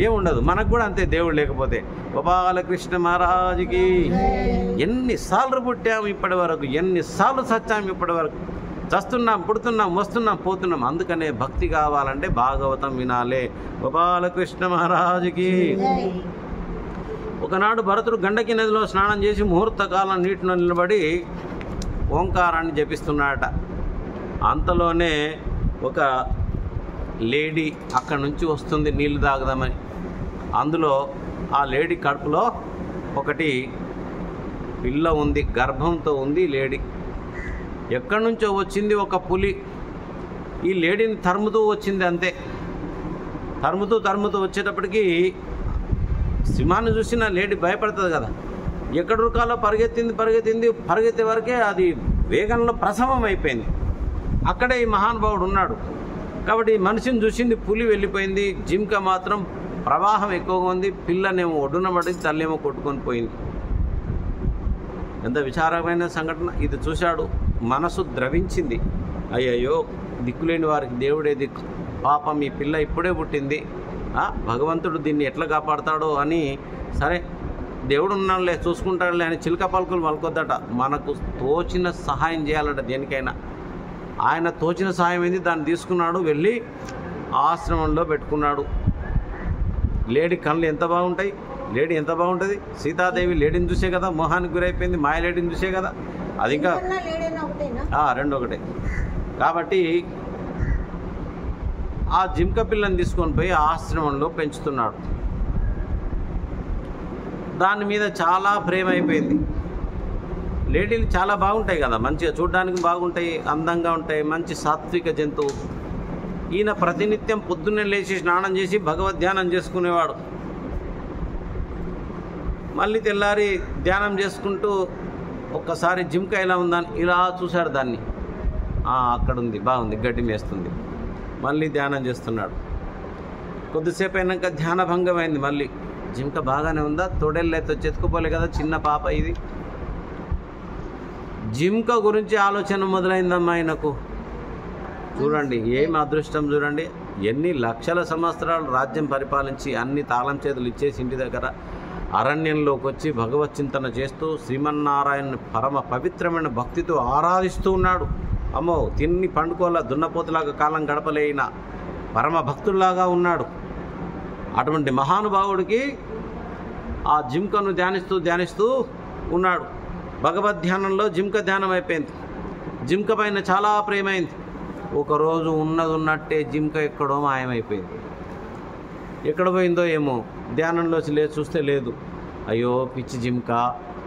[SPEAKER 1] ఏముండదు. మనకు కూడా అంతే, దేవుడు లేకపోతే. గోపాలకృష్ణ మహారాజుకి. ఎన్నిసార్లు పుట్టాము ఇప్పటి వరకు, ఎన్నిసార్లు చచ్చాము ఇప్పటి వరకు. చస్తున్నాం, పుడుతున్నాం, వస్తున్నాం, పోతున్నాం. అందుకనే భక్తి కావాలంటే భాగవతం వినాలే. గోపాలకృష్ణ మహారాజుకి. ఒకనాడు భరతుడు గండకి నదిలో స్నానం చేసి ముహూర్త కాలం నీటిలో నిలబడి ఓంకారాన్ని జపిస్తున్నాడట. అంతలోనే ఒక లేడీ అక్కడి నుంచి వస్తుంది నీళ్లు తాగుదామని. అందులో ఆ లేడీ కడుపులో ఒకటి పిల్ల ఉంది, గర్భంతో ఉంది లేడీ. ఎక్కడి నుంచో వచ్చింది ఒక పులి. ఈ లేడీని తరుముతూ వచ్చింది అంతే. తరుముతూ వచ్చేటప్పటికి సింహాన్ని చూసిన లేడీ భయపడుతుంది కదా. ఎక్కడ రుకాలో పరిగెత్తే వరకే అది వేగంలో ప్రసవం అయిపోయింది. అక్కడే ఈ మహానుభావుడు ఉన్నాడు. కాబట్టి ఈ మనిషిని చూసింది, పులి వెళ్ళిపోయింది. జింక మాత్రం ప్రవాహం ఎక్కువగా ఉంది. పిల్లనేమో ఒడ్డున పడింది, తల్లేమో కొట్టుకొని పోయింది. ఎంత విచారమైన సంఘటన. ఇది చూశాడు, మనసు ద్రవించింది. అయ్యయ్యో, దిక్కులేని వారికి దేవుడే దిక్కు. పాపం ఈ పిల్ల ఇప్పుడే పుట్టింది, భగవంతుడు దీన్ని ఎట్లా కాపాడతాడో అని, సరే దేవుడు ఉన్నాడులే, చూసుకుంటాడులే అని చిలక పలుకులు పలుకొద్దట. మనకు తోచిన సహాయం చేయాలట దేనికైనా. ఆయన తోచిన సహాయం ఏంది, దాన్ని తీసుకున్నాడు, వెళ్ళి ఆశ్రమంలో పెట్టుకున్నాడు. లేడీ కళ్ళు ఎంత బాగుంటాయి, లేడీ ఎంత బాగుంటుంది. సీతాదేవి లేడీని చూసే కదా మోహానికి గురైపోయింది, మాయ లేడీని చూసే కదా. అది ఇంకా రెండు ఒకటే. కాబట్టి ఆ జింక పిల్లని తీసుకొని పోయి ఆశ్రమంలో పెంచుతున్నాడు. దాని మీద చాలా ప్రేమ అయిపోయింది. లేడీలు చాలా బాగుంటాయి కదా, మంచిగా చూడడానికి బాగుంటాయి, అందంగా ఉంటాయి, మంచి సాత్విక జంతువు. ఈయన ప్రతినిత్యం పొద్దున్నే లేచి స్నానం చేసి భగవద్ ధ్యానం చేసుకునేవాడు. మళ్ళీ తెల్లారి ధ్యానం చేసుకుంటూ ఒక్కసారి జింక ఎలా ఉందని ఇలా చూశాడు దాన్ని. అక్కడ ఉంది, బాగుంది, గడ్డి మేస్తుంది. మళ్ళీ ధ్యానం చేస్తున్నాడు. కొద్దిసేపు అయినాక ధ్యాన భంగమైంది. మళ్ళీ జింక బాగానే ఉందా, తొడెళ్ళైతే చెతుకుపోలే కదా, చిన్న పాప ఇది. జింక గురించి ఆలోచన మొదలైందమ్మా ఆయనకు. చూడండి ఏం అదృష్టం చూడండి. ఎన్ని లక్షల సంవత్సరాలు రాజ్యం పరిపాలించి అన్ని తాళం చేతులు ఇచ్చేసి ఇంటి దగ్గర అరణ్యంలోకి వచ్చి భగవత్ చింతన చేస్తూ శ్రీమన్నారాయణ పరమ పవిత్రమైన భక్తితో ఆరాధిస్తూ ఉన్నాడు. అమ్మో, తిన్ని పండుకోలా దున్నపోతులాగా కాలం గడపలేన పరమ భక్తుల్లాగా ఉన్నాడు. అటువంటి మహానుభావుడికి ఆ జింకను ధ్యానిస్తూ ఉన్నాడు. భగవద్ ధ్యానంలో జింక ధ్యానం అయిపోయింది. జింక పైన చాలా ప్రేమైంది. ఒకరోజు ఉన్నట్టే జింక ఎక్కడో మాయమైపోయింది. ఎక్కడ పోయిందో ఏమో, ధ్యానంలోకి లేచి చూస్తే లేదు. అయ్యో పిచ్చి జింక,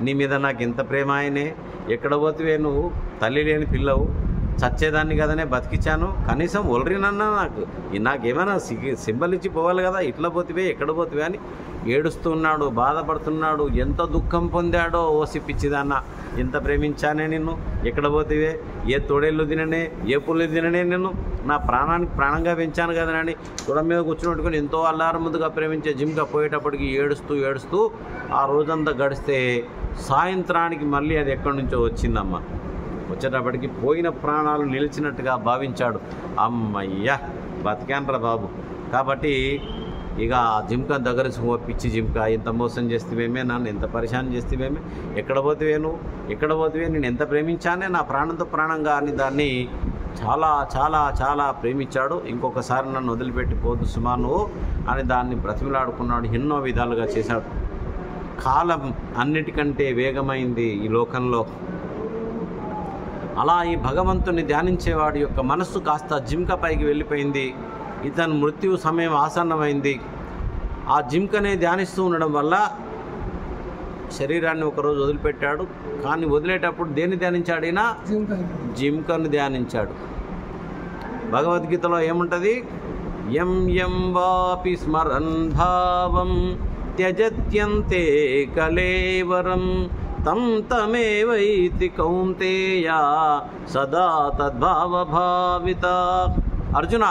[SPEAKER 1] నీ మీద నాకు ఎంత ప్రేమ ఆయనే, ఎక్కడ పోతివే నువ్వు, తల్లి లేని పిల్లవు, చచ్చేదాన్ని కదనే బతికించాను, కనీసం ఒలరినన్నా నాకేమైనా సింబల్ ఇచ్చి పోవాలి కదా, ఇట్లా పోతివే ఎక్కడ పోతివే అని ఏడుస్తున్నాడు, బాధపడుతున్నాడు. ఎంత దుఃఖం పొందాడో. ఓసి పిచ్చిదాన్న, ఎంత ప్రేమించానే నిన్ను, ఎక్కడ పోతివే, ఏ తోడేళ్ళు తిననే, ఏ పుల్లు తిననే, నిన్ను నా ప్రాణానికి ప్రాణంగా పెంచాను కదనని తొడ మీద కూర్చున్నట్టుకొని ఎంతో అల్లారముద్దుగా ప్రేమించే జింక పోయేటప్పటికి ఏడుస్తూ ఆ రోజంతా గడిస్తే సాయంత్రానికి మళ్ళీ అది ఎక్కడి నుంచో వచ్చిందమ్మ. వచ్చేటప్పటికి పోయిన ప్రాణాలు నిలిచినట్టుగా భావించాడు. అమ్మయ్యా, బతికాన్రా బాబు. కాబట్టి ఇక ఆ జింక దగ్గర పిచ్చి జింక, ఎంత మోసం చేస్తేవేమే, నన్ను ఎంత పరిశాన్ చేస్తేవేమే, ఎక్కడ పోతివే నువ్వు, ఎక్కడ పోతివే, నేను ఎంత ప్రేమించానే, నా ప్రాణంతో ప్రాణంగా అని దాన్ని చాలా చాలా చాలా ప్రేమించాడు. ఇంకొకసారి నన్ను వదిలిపెట్టి పోదు సుమా నువ్వు అని దాన్ని బ్రతిమలాడుకున్నాడు. ఎన్నో విధాలుగా చేశాడు. కాలం అన్నిటికంటే వేగమైంది ఈ లోకంలో. అలా ఈ భగవంతుని ధ్యానించేవాడి యొక్క మనస్సు కాస్త జింక పైకి వెళ్ళిపోయింది. ఇతను మృత్యు సమయం ఆసన్నమైంది. ఆ జింకనే ధ్యానిస్తూ ఉండడం వల్ల శరీరాన్ని ఒకరోజు వదిలిపెట్టాడు. కానీ వదిలేటప్పుడు దేన్ని ధ్యానించాడు? ఈయన జింకను ధ్యానించాడు. భగవద్గీతలో ఏముంటుంది? యం యం వాపి స్మరన్ భావం త్యజత్యంతే కలేవరం తం తమేవైతి కౌంతేయ సదా తద్భావభావిత. అర్జున,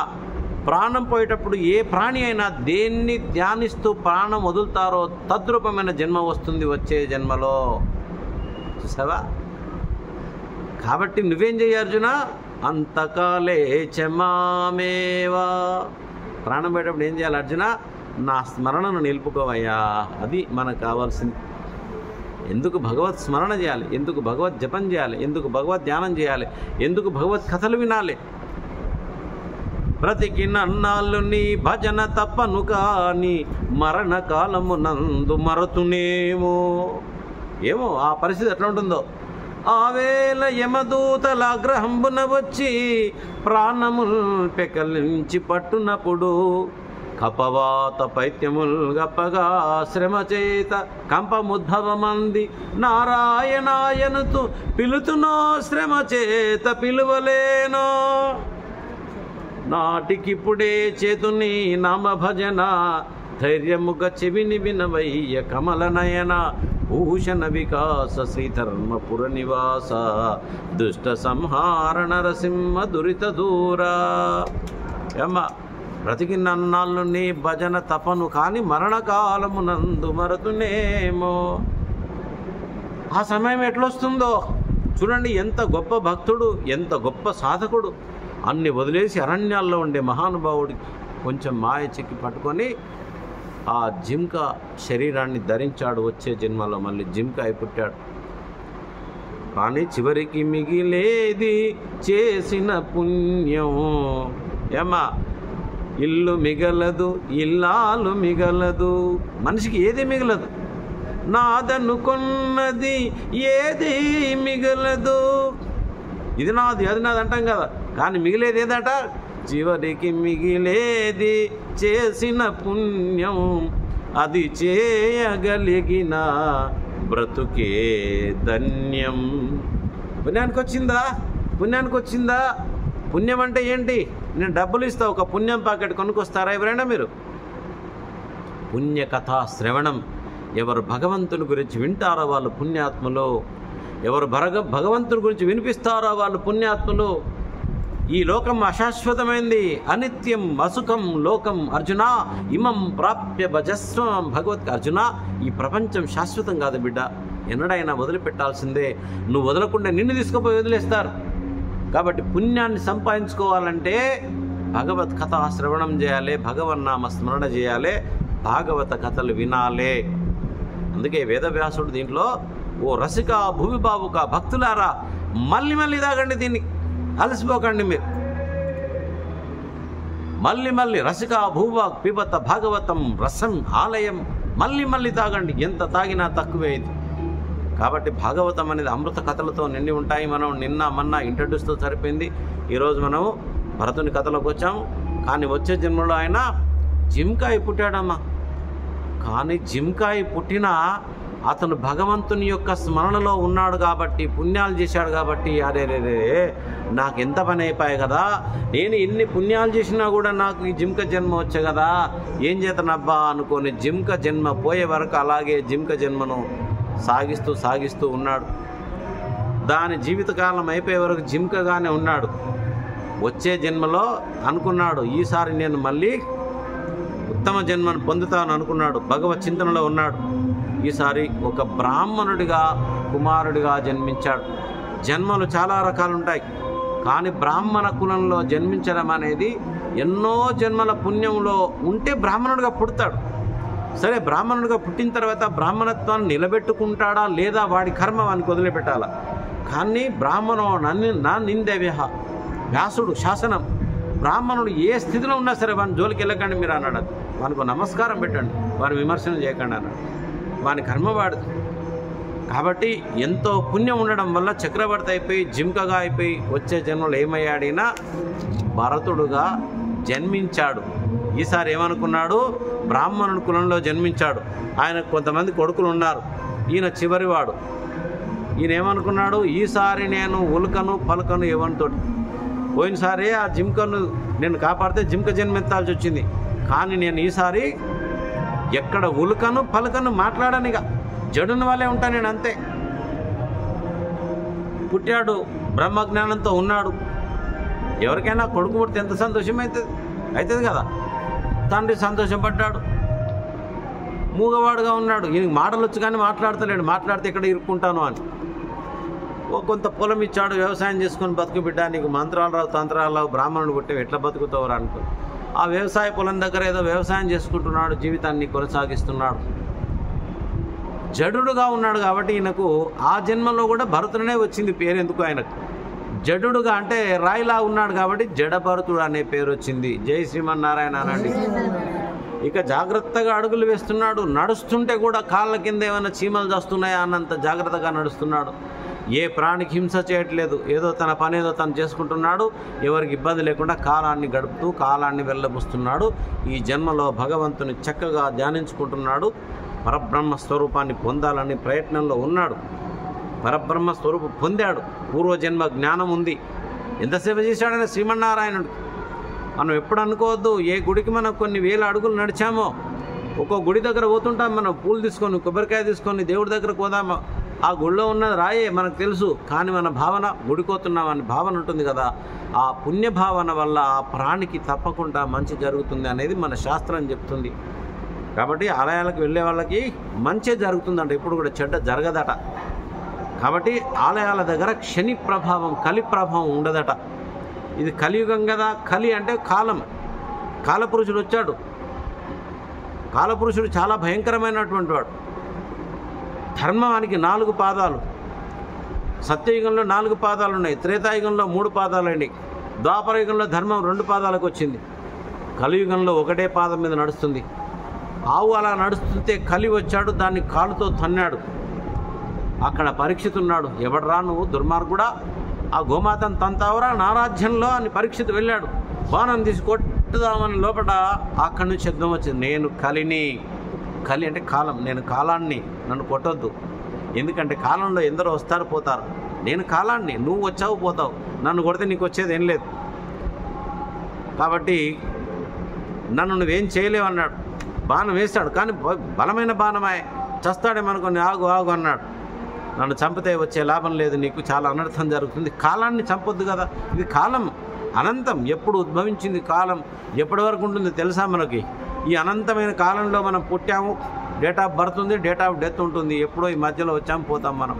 [SPEAKER 1] ప్రాణం పోయేటప్పుడు ఏ ప్రాణి అయినా దేన్ని ధ్యానిస్తూ ప్రాణం వదులుతారో తద్రూపమైన జన్మ వస్తుంది వచ్చే జన్మలో. చూసావా? కాబట్టి నువ్వేం చెయ్యి అర్జున? అంతకాలే చమామేవా. ప్రాణం పోయేటప్పుడు ఏం చేయాలి అర్జున? నా స్మరణను నిలుపుకోవయ్యా. అది మనకు కావాల్సింది. ఎందుకు భగవత్ స్మరణ చేయాలి? ఎందుకు భగవత్ జపం చేయాలి? ఎందుకు భగవద్ ధ్యానం చేయాలి? ఎందుకు భగవత్ కథలు వినాలి? బ్రతికినన్నాళ్ళు నీ భజన తప్పను కాని మరణకాలమునందు మరతునేమో. ఏమో ఆ పరిస్థితి ఎట్లా ఉంటుందో. ఆవేళ యమదూతల ఆగ్రహంబున వచ్చి ప్రాణముల్ పెకలించి పట్టునప్పుడు కపవాత పైత్యముల్ గప్పగా శ్రమ చేత కంపముద్భవమంది నారాయణాయనుతు పిలుతునో శ్రమ చేత పిలువలేనో. నాటికిప్పుడే చేతుని నామ భజన ధైర్యముగ చెవిని వినవయ్య కమల నయన భూషణ వికాస శ్రీధర్మపుర నివాస దుష్ట సంహార నరసింహ దురిత దూర. ఏమ్మ, బ్రతికినన్నాళ్ళు నీ భజన తపను కాని మరణకాలమునందు మరతునేమో. ఆ సమయం ఎట్లొస్తుందో చూడండి. ఎంత గొప్ప భక్తుడు, ఎంత గొప్ప సాధకుడు. అన్ని వదిలేసి అరణ్యాల్లో ఉండే మహానుభావుడి కొంచెం మాయ చెక్కి పట్టుకొని ఆ జింక శరీరాన్ని ధరించాడు. వచ్చే జన్మలో మళ్ళీ జింక అయి పుట్టాడు. కానీ చివరికి మిగిలేది చేసిన పుణ్యం. ఏమా, ఇల్లు మిగలదు, ఇల్లాలు మిగలదు, మనిషికి ఏది మిగలదు. నాదనుకున్నది ఏది మిగలదు. ఇది నాది, అది నాది అంటాం కదా, కానీ మిగిలేది ఏదట? చివరికి మిగిలేది చేసిన పుణ్యం, అది చేయగలిగిన బ్రతుకే ధన్యం. పుణ్యానికి వచ్చిందా? పుణ్యానికి వచ్చిందా? పుణ్యం అంటే ఏంటి? నేను డబ్బులు ఇస్తా, ఒక పుణ్యం ప్యాకెట్ కొనుక్కొస్తారా ఎవరైనా మీరు? పుణ్యకథా శ్రవణం. ఎవరు భగవంతుని గురించి వింటారో వాళ్ళు పుణ్యాత్ములు. ఎవరు భగవంతుని గురించి వినిపిస్తారో వాళ్ళు పుణ్యాత్ములు. ఈ లోకం అశాశ్వతమైంది, అనిత్యం, అసుఖం లోకం. అర్జున ఇమం ప్రాప్య భజస్వం. భగవత్ అర్జున, ఈ ప్రపంచం శాశ్వతం కాదు బిడ్డ, ఎన్నడైనా వదిలిపెట్టాల్సిందే. నువ్వు వదలకుండా నిన్ను తీసుకుపోయి వదిలేస్తారు. కాబట్టి పుణ్యాన్ని సంపాదించుకోవాలంటే భగవత్ కథ శ్రవణం చేయాలి, భగవన్నామ స్మరణ చేయాలి, భాగవత కథలు వినాలే. అందుకే వేదవ్యాసుడు దీంట్లో, ఓ రసిక భూమిబాబుక భక్తులారా, మళ్ళీ మళ్ళీ తాగండి, దీన్ని అలసిపోకండి మీరు. మళ్ళీ మళ్ళీ రసిక భూవా పిబత భాగవతం రసం ఆలయం, మళ్ళీ మళ్ళీ తాగండి. ఎంత తాగినా తక్కువే ఇది. కాబట్టి భాగవతం అనేది అమృత కథలతో నిండి ఉంటాయి. మనం నిన్న మొన్న ఇంట్రడ్యూస్తో సరిపోయింది. ఈరోజు మనము భరతుని కథలోకి వచ్చాము. కానీ వచ్చే జన్మలో ఆయన జింకాయి పుట్టాడమ్మా. కానీ జింకాయి పుట్టినా అతను భగవంతుని యొక్క స్మరణలో ఉన్నాడు కాబట్టి, పుణ్యాలు చేశాడు కాబట్టి, అరే నాకు ఎంత పని అయిపోయాయి కదా, నేను ఇన్ని పుణ్యాలు చేసినా కూడా నాకు ఈ జింక జన్మ వచ్చే కదా, ఏం చేతనబ్బా అనుకొని జింక జన్మ పోయే వరకు అలాగే జింక జన్మను సాగిస్తూ ఉన్నాడు. దాని జీవితకాలం అయిపోయే వరకు జింకగానే ఉన్నాడు. వచ్చే జన్మలో అనుకున్నాడు, ఈసారి నేను మళ్ళీ ఉత్తమ జన్మను పొందుతాను అనుకున్నాడు. భగవత్ చింతనలో ఉన్నాడు. ఈసారి ఒక బ్రాహ్మణుడిగా కుమారుడిగా జన్మించాడు. జన్మలు చాలా రకాలు ఉంటాయి, కానీ బ్రాహ్మణ కులంలో జన్మించడం అనేది ఎన్నో జన్మల పుణ్యంలో ఉంటే బ్రాహ్మణుడిగా పుడతాడు. సరే, బ్రాహ్మణుడిగా పుట్టిన తర్వాత బ్రాహ్మణత్వాన్ని నిలబెట్టుకుంటాడా లేదా వాడి కర్మ వానికి వదిలిపెట్టాలా. కానీ బ్రాహ్మణో నా నిందవ్య, వ్యాసుడు శాసనం, బ్రాహ్మణుడు ఏ స్థితిలో ఉన్నా సరే వాని జోలికి వెళ్ళకండి మీరు అన్నాడు. వానికి నమస్కారం పెట్టండి, వారి విమర్శనం చేయకండి అన్నాడు. వాని కర్మవాడు. కాబట్టి ఎంతో పుణ్యం ఉండడం వల్ల చక్రవర్తి అయిపోయి జింకగా అయిపోయి వచ్చే జన్మలో ఏమయ్యాడినా భరతుడుగా జన్మించాడు. ఈసారి ఏమనుకున్నాడు, బ్రాహ్మణుడి కులంలో జన్మించాడు. ఆయనకు కొంతమంది కొడుకులు ఉన్నారు, ఈయన చివరివాడు. ఈయన ఏమనుకున్నాడు, ఈసారి నేను ఉల్కను పలకను ఎవరితోటి. పోయినసారి ఆ జింకను నేను కాపాడితే జింక జన్మెత్తాల్సి వచ్చింది, కానీ నేను ఈసారి ఎక్కడ ఉల్కను పలకను మాట్లాడనిగా జడుని వాళ్ళే ఉంటాను నేను, అంతే. పుట్టాడు, బ్రహ్మజ్ఞానంతో ఉన్నాడు. ఎవరికైనా కొడుకు పుడితే ఎంత సంతోషం అవుతుంది కదా. తండ్రి సంతోషపడ్డాడు. మూగవాడుగా ఉన్నాడు, ఈయనకి మాటలు వచ్చు కానీ మాట్లాడతలేడు. మాట్లాడితే ఇక్కడ ఇరుక్కుంటాను అని కొంత పొలం ఇచ్చాడు, వ్యవసాయం చేసుకొని బతుకు బిడ్డ, నీకు మంత్రాలు రావు తంత్రాలు రావు, బ్రాహ్మణుడు పుట్టే ఎట్లా బతుకుతావు అనుకో. ఆ వ్యవసాయ పొలం దగ్గర ఏదో వ్యవసాయం చేసుకుంటున్నాడు, జీవితాన్ని కొనసాగిస్తున్నాడు. జడుడుగా ఉన్నాడు కాబట్టి ఈయనకు ఆ జన్మలో కూడా భరతుడనే వచ్చింది పేరు. ఎందుకు ఆయనకు జడుడుగా అంటే రాయిలా ఉన్నాడు కాబట్టి జడభరతుడు అనే పేరు వచ్చింది. జై శ్రీమన్నారాయణ అనండి. ఇక జాగ్రత్తగా అడుగులు వేస్తున్నాడు. నడుస్తుంటే కూడా కాళ్ళ కింద ఏమైనా చీమలు చేస్తున్నాయా అన్నంత జాగ్రత్తగా నడుస్తున్నాడు. ఏ ప్రాణికి హింస చేయట్లేదు, ఏదో తన పని ఏదో తను చేసుకుంటున్నాడు. ఎవరికి ఇబ్బంది లేకుండా కాలాన్ని గడుపుతూ కాలాన్ని వెళ్ళబుస్తున్నాడు. ఈ జన్మలో భగవంతుని చక్కగా ధ్యానించుకుంటున్నాడు. పరబ్రహ్మ స్వరూపాన్ని పొందాలని ప్రయత్నంలో ఉన్నాడు. పరబ్రహ్మ స్వరూపం పొందాడు. పూర్వజన్మ జ్ఞానం ఉంది. ఎంతసేపు చేశాడనే శ్రీమన్నారాయణుడు. మనం ఎప్పుడు అనుకోవద్దు, ఏ గుడికి మనం కొన్ని వేల అడుగులు నడిచామో, ఒక్కో గుడి దగ్గర పోతుంటాం మనం, పూలు తీసుకొని కొబ్బరికాయ తీసుకొని దేవుడి దగ్గరకు పోదామా, ఆ గుడిలో ఉన్నది రాయే మనకు తెలుసు, కానీ మన భావన గుడికోతున్నామని భావన ఉంటుంది కదా. ఆ పుణ్యభావన వల్ల ఆ ప్రాణికి తప్పకుండా మంచి జరుగుతుంది అనేది మన శాస్త్రం చెప్తుంది. కాబట్టి ఆలయాలకు వెళ్ళే వాళ్ళకి మంచి జరుగుతుందంట, ఇప్పుడు కూడా చెడ్డ జరగదట. కాబట్టి ఆలయాల దగ్గర శని ప్రభావం, కలి ప్రభావం ఉండదట. ఇది కలియుగం కదా. కలి అంటే కాలం, కాలపురుషుడు వచ్చాడు. కాలపురుషుడు చాలా భయంకరమైనటువంటి వాడు. ధర్మానికి 4 పాదాలు. సత్యయుగంలో 4 పాదాలు ఉన్నాయి, త్రేతాయుగంలో 3 పాదాలు అయినాయి, ద్వాపరయుగంలో ధర్మం 2 పాదాలకు వచ్చింది, కలియుగంలో 1 పాదం మీద నడుస్తుంది. ఆవు అలా నడుస్తుంటే కలి వచ్చాడు, దాన్ని కాలుతో తన్నాడు. అక్కడ పరీక్షితున్నాడు, ఎవడరా నువ్వు దుర్మార్గుడా, ఆ గోమాతను తంతావురా నా రాజ్యంలో అని పరీక్షితు వెళ్ళాడు. బాణం తీసి కొట్టుదామని లోపల అక్కడి నుంచి శబ్దం వచ్చింది, నేను కలిని. కలి అంటే కాలం, నేను కాలాన్ని, నన్ను కొట్టొద్దు. ఎందుకంటే కాలంలో ఎందరో వస్తారు పోతారు, నేను కాలాన్ని, నువ్వు వచ్చావు పోతావు, నన్ను కొడితే నీకు వచ్చేది ఏం లేదు, కాబట్టి నన్ను నువ్వేం చేయలేవు అన్నాడు. బాణం వేస్తాడు, కానీ బలమైన బాణమే, చస్తాడేమనుకొని ఆగు ఆగు అన్నాడు. నన్ను చంపితే వచ్చే లాభం లేదు, నీకు చాలా అనర్థం జరుగుతుంది, కాలాన్ని చంపొద్దు కదా. ఇది కాలం అనంతం, ఎప్పుడు ఉద్భవించింది కాలం, ఎప్పటి వరకు ఉంటుంది తెలుసా మనకి. ఈ అనంతమైన కాలంలో మనం పుట్టాము, డేట్ ఆఫ్ బర్త్ ఉంది, డేట్ ఆఫ్ డెత్ ఉంటుంది, ఎప్పుడో ఈ మధ్యలో వచ్చాము పోతాం మనం.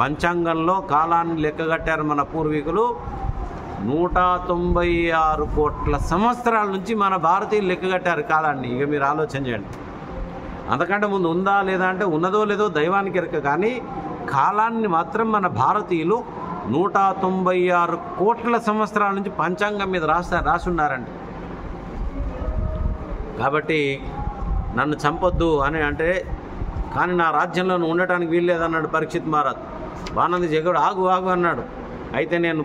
[SPEAKER 1] పంచాంగంలో కాలాన్ని లెక్కగట్టారు మన పూర్వీకులు. 196 కోట్ల సంవత్సరాల నుంచి మన భారతీయులు లెక్కగట్టారు కాలాన్ని. ఇక మీరు ఆలోచన చేయండి, అంతకంటే ముందు ఉందా లేదా అంటే ఉన్నదో లేదో దైవానికి ఎరక, కానీ కాలాన్ని మాత్రం మన భారతీయులు 196 కోట్ల సంవత్సరాల నుంచి పంచాంగం మీద రాసి ఉన్నారండి. కాబట్టి నన్ను చంపొద్దు అని అంటే, కానీ నా రాజ్యంలో నువ్వు ఉండటానికి వీల్లేదన్నాడు పరీక్షిత్ మహారాజ్. బాణంది జగడు ఆగు ఆగు అన్నాడు. అయితే నేను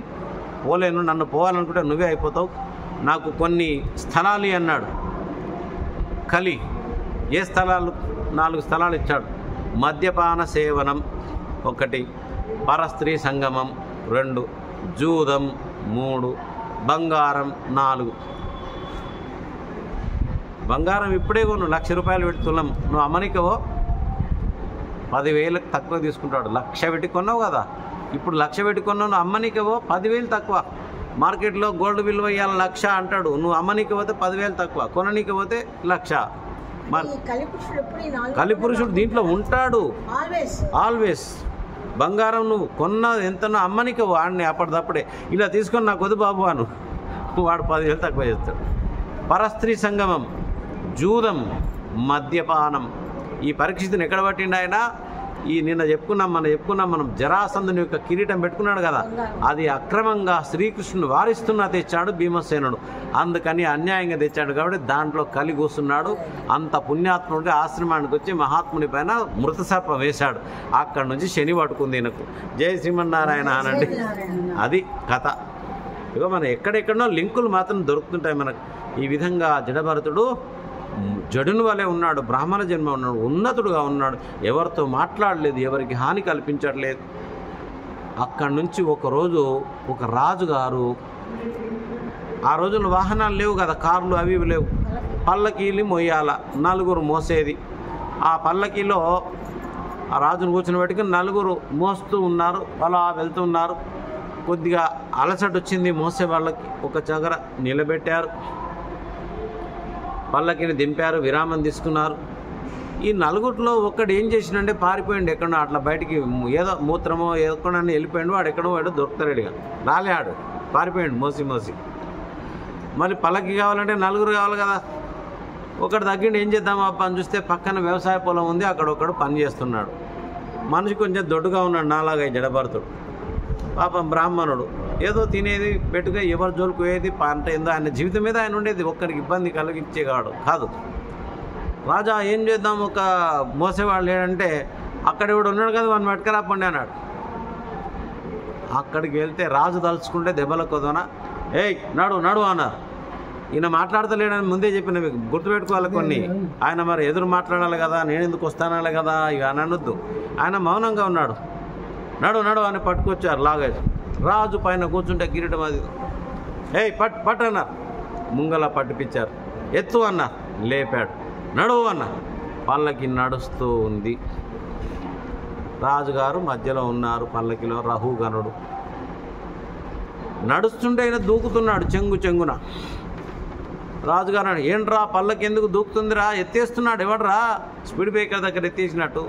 [SPEAKER 1] పోలేను, నన్ను పోవాలనుకుంటే నువ్వే అయిపోతావు, నాకు కొన్ని స్థలాలు అన్నాడు. కలి ఏ స్థలాలు? 4 స్థలాలు ఇచ్చాడు. మద్యపాన సేవనం 1, పరస్త్రీ సంగమం 2, జూదం 3, బంగారం 4. బంగారం ఇప్పుడే కొను, 1,00,000 రూపాయలు పెట్టి తులం, నువ్వు అమ్మనికవో 10,000 తక్కువ తీసుకుంటాడు. 1,00,000 పెట్టి కొన్నావు కదా, ఇప్పుడు 1,00,000 పెట్టి కొన్నావు, నువ్వు అమ్మనికవో 10,000 తక్కువ. మార్కెట్లో గోల్డ్ విలువ ఇవ్వాలి 1,00,000 అంటాడు, నువ్వు అమ్మనికి పోతే 10,000 తక్కువ, కొననీకి పోతే 1,00,000. కలిపురుషుడు దీంట్లో ఉంటాడు ఆల్వేస్. బంగారం నువ్వు కొన్న ఎంతనో అమ్మనికి వాడిని అప్పటిదప్పుడే ఇలా తీసుకొని నాకు వద్దు బాబు అను, వాడు 10,000 తక్కువ చేస్తాడు. పరస్త్రీ సంగమం, జూదం, మద్యపానం. ఈ పరీక్షితుని ఎక్కడ పట్టిండు ఆయన? నిన్న చెప్పుకున్నాం మనం జరాసంధుని యొక్క కిరీటం పెట్టుకున్నాడు కదా, అది అక్రమంగా శ్రీకృష్ణుని వారిస్తున్నా తెచ్చాడు భీమసేనుడు. అందుకని అన్యాయంగా తెచ్చాడు కాబట్టి దాంట్లో కూస్తున్నాడు. అంత పుణ్యాత్ముడిగా ఆశ్రమానికి వచ్చి మహాత్ముడి పైన మృత సర్పం వేశాడు. అక్కడి నుంచి శని పట్టుకుంది ఈయనకు. జై శ్రీమన్నారాయణ అనండి. అది కథ. ఇక మనం ఎక్కడెక్కడో లింకులు మాత్రం దొరుకుతుంటాయి మనకు. ఈ విధంగా జడభరతుడు జడుని వలె ఉన్నాడు, బ్రాహ్మణ జన్మ ఉన్నాడు, ఉన్నతుడుగా ఉన్నాడు, ఎవరితో మాట్లాడలేదు, ఎవరికి హాని కల్పించట్లేదు. అక్కడి నుంచి ఒకరోజు ఒక రాజుగారు, ఆ రోజుల్లో వాహనాలు లేవు కదా, కార్లు అవి ఇవి లేవు, పల్లకీలు మోయాల, నలుగురు మోసేది. ఆ పల్లకీలో ఆ రాజును కూర్చుని పెట్టుకుని నలుగురు మోస్తూ ఉన్నారు. అలా వెళ్తున్నారు. కొద్దిగా అలసట వచ్చింది మోసే వాళ్ళకి. ఒక దగ్గర నిలబెట్టారు, పల్లకిని దింపారు, విరామం తీసుకున్నారు. ఈ నలుగురిలో ఒక్కడు ఏం చేసినంటే పారిపోయిండు ఎక్కడో, అట్లా బయటికి ఏదో మూత్రమో ఎక్కడన్నా వెళ్ళిపోయాడు. వాడు ఎక్కడో వాడు దొరుకుతాడుగా, రాలేడు, పారిపోయాడు మోసి. మళ్ళీ పల్లకి కావాలంటే నలుగురు కావాలి కదా. ఒకటి తగ్గిండి, ఏం చేద్దాం అప్ప అని చూస్తే పక్కన వ్యవసాయ పొలం ఉంది, అక్కడ ఒకడు పని చేస్తున్నాడు. మనిషి కొంచెం దొడ్డుగా ఉన్నాడు, నాలాగా జడభరతుడు. పాపం బ్రాహ్మణుడు ఏదో తినేది పెట్టుగా ఎవరి జోలికి పోయేది పంట ఏందో, ఆయన జీవితం మీద ఆయన ఉండేది, ఒక్కరికి ఇబ్బంది కలిగించేవాడు కాదు. రాజా ఏం చేద్దాం, ఒక మోసేవాళ్ళు లేడంటే అక్కడ ఎవడు ఉన్నాడు కదా, వాడిని పట్టుకురాపండి అన్నాడు. అక్కడికి వెళ్తే రాజు తలుచుకుంటే దెబ్బల కొదన, ఏయ్ నడు అన్నారు. ఈయన మాట్లాడతలేడని ముందే చెప్పిన, మీకు గుర్తుపెట్టుకోవాలి కొన్ని. ఆయన మరి ఎదురు మాట్లాడాలి కదా, నేను ఎందుకు వస్తానాలి కదా, ఇక అని అనొద్దు. ఆయన మౌనంగా ఉన్నాడు. నడు అని పట్టుకొచ్చారు లాగేసి. రాజు పైన కూర్చుంటే కిరీటం అది, ఏయ్ పట్ అన్నారు. ముంగల పట్టిపించారు. ఎత్తు అన్నారు, లేపాడు. నడువు అన్నారు. పల్లకి నడుస్తూ ఉంది. రాజుగారు మధ్యలో ఉన్నారు, పల్లకిలో రహుగణుడు నడుస్తుంటే ఆయన దూకుతున్నాడు చెంగున. రాజుగారు ఏంట్రా పల్లకి ఎందుకు దూకుతుందిరా, ఎత్తేస్తున్నాడు, ఎవడరా స్పీడ్ బ్రేకర్ దగ్గర ఎత్తేసినట్టు.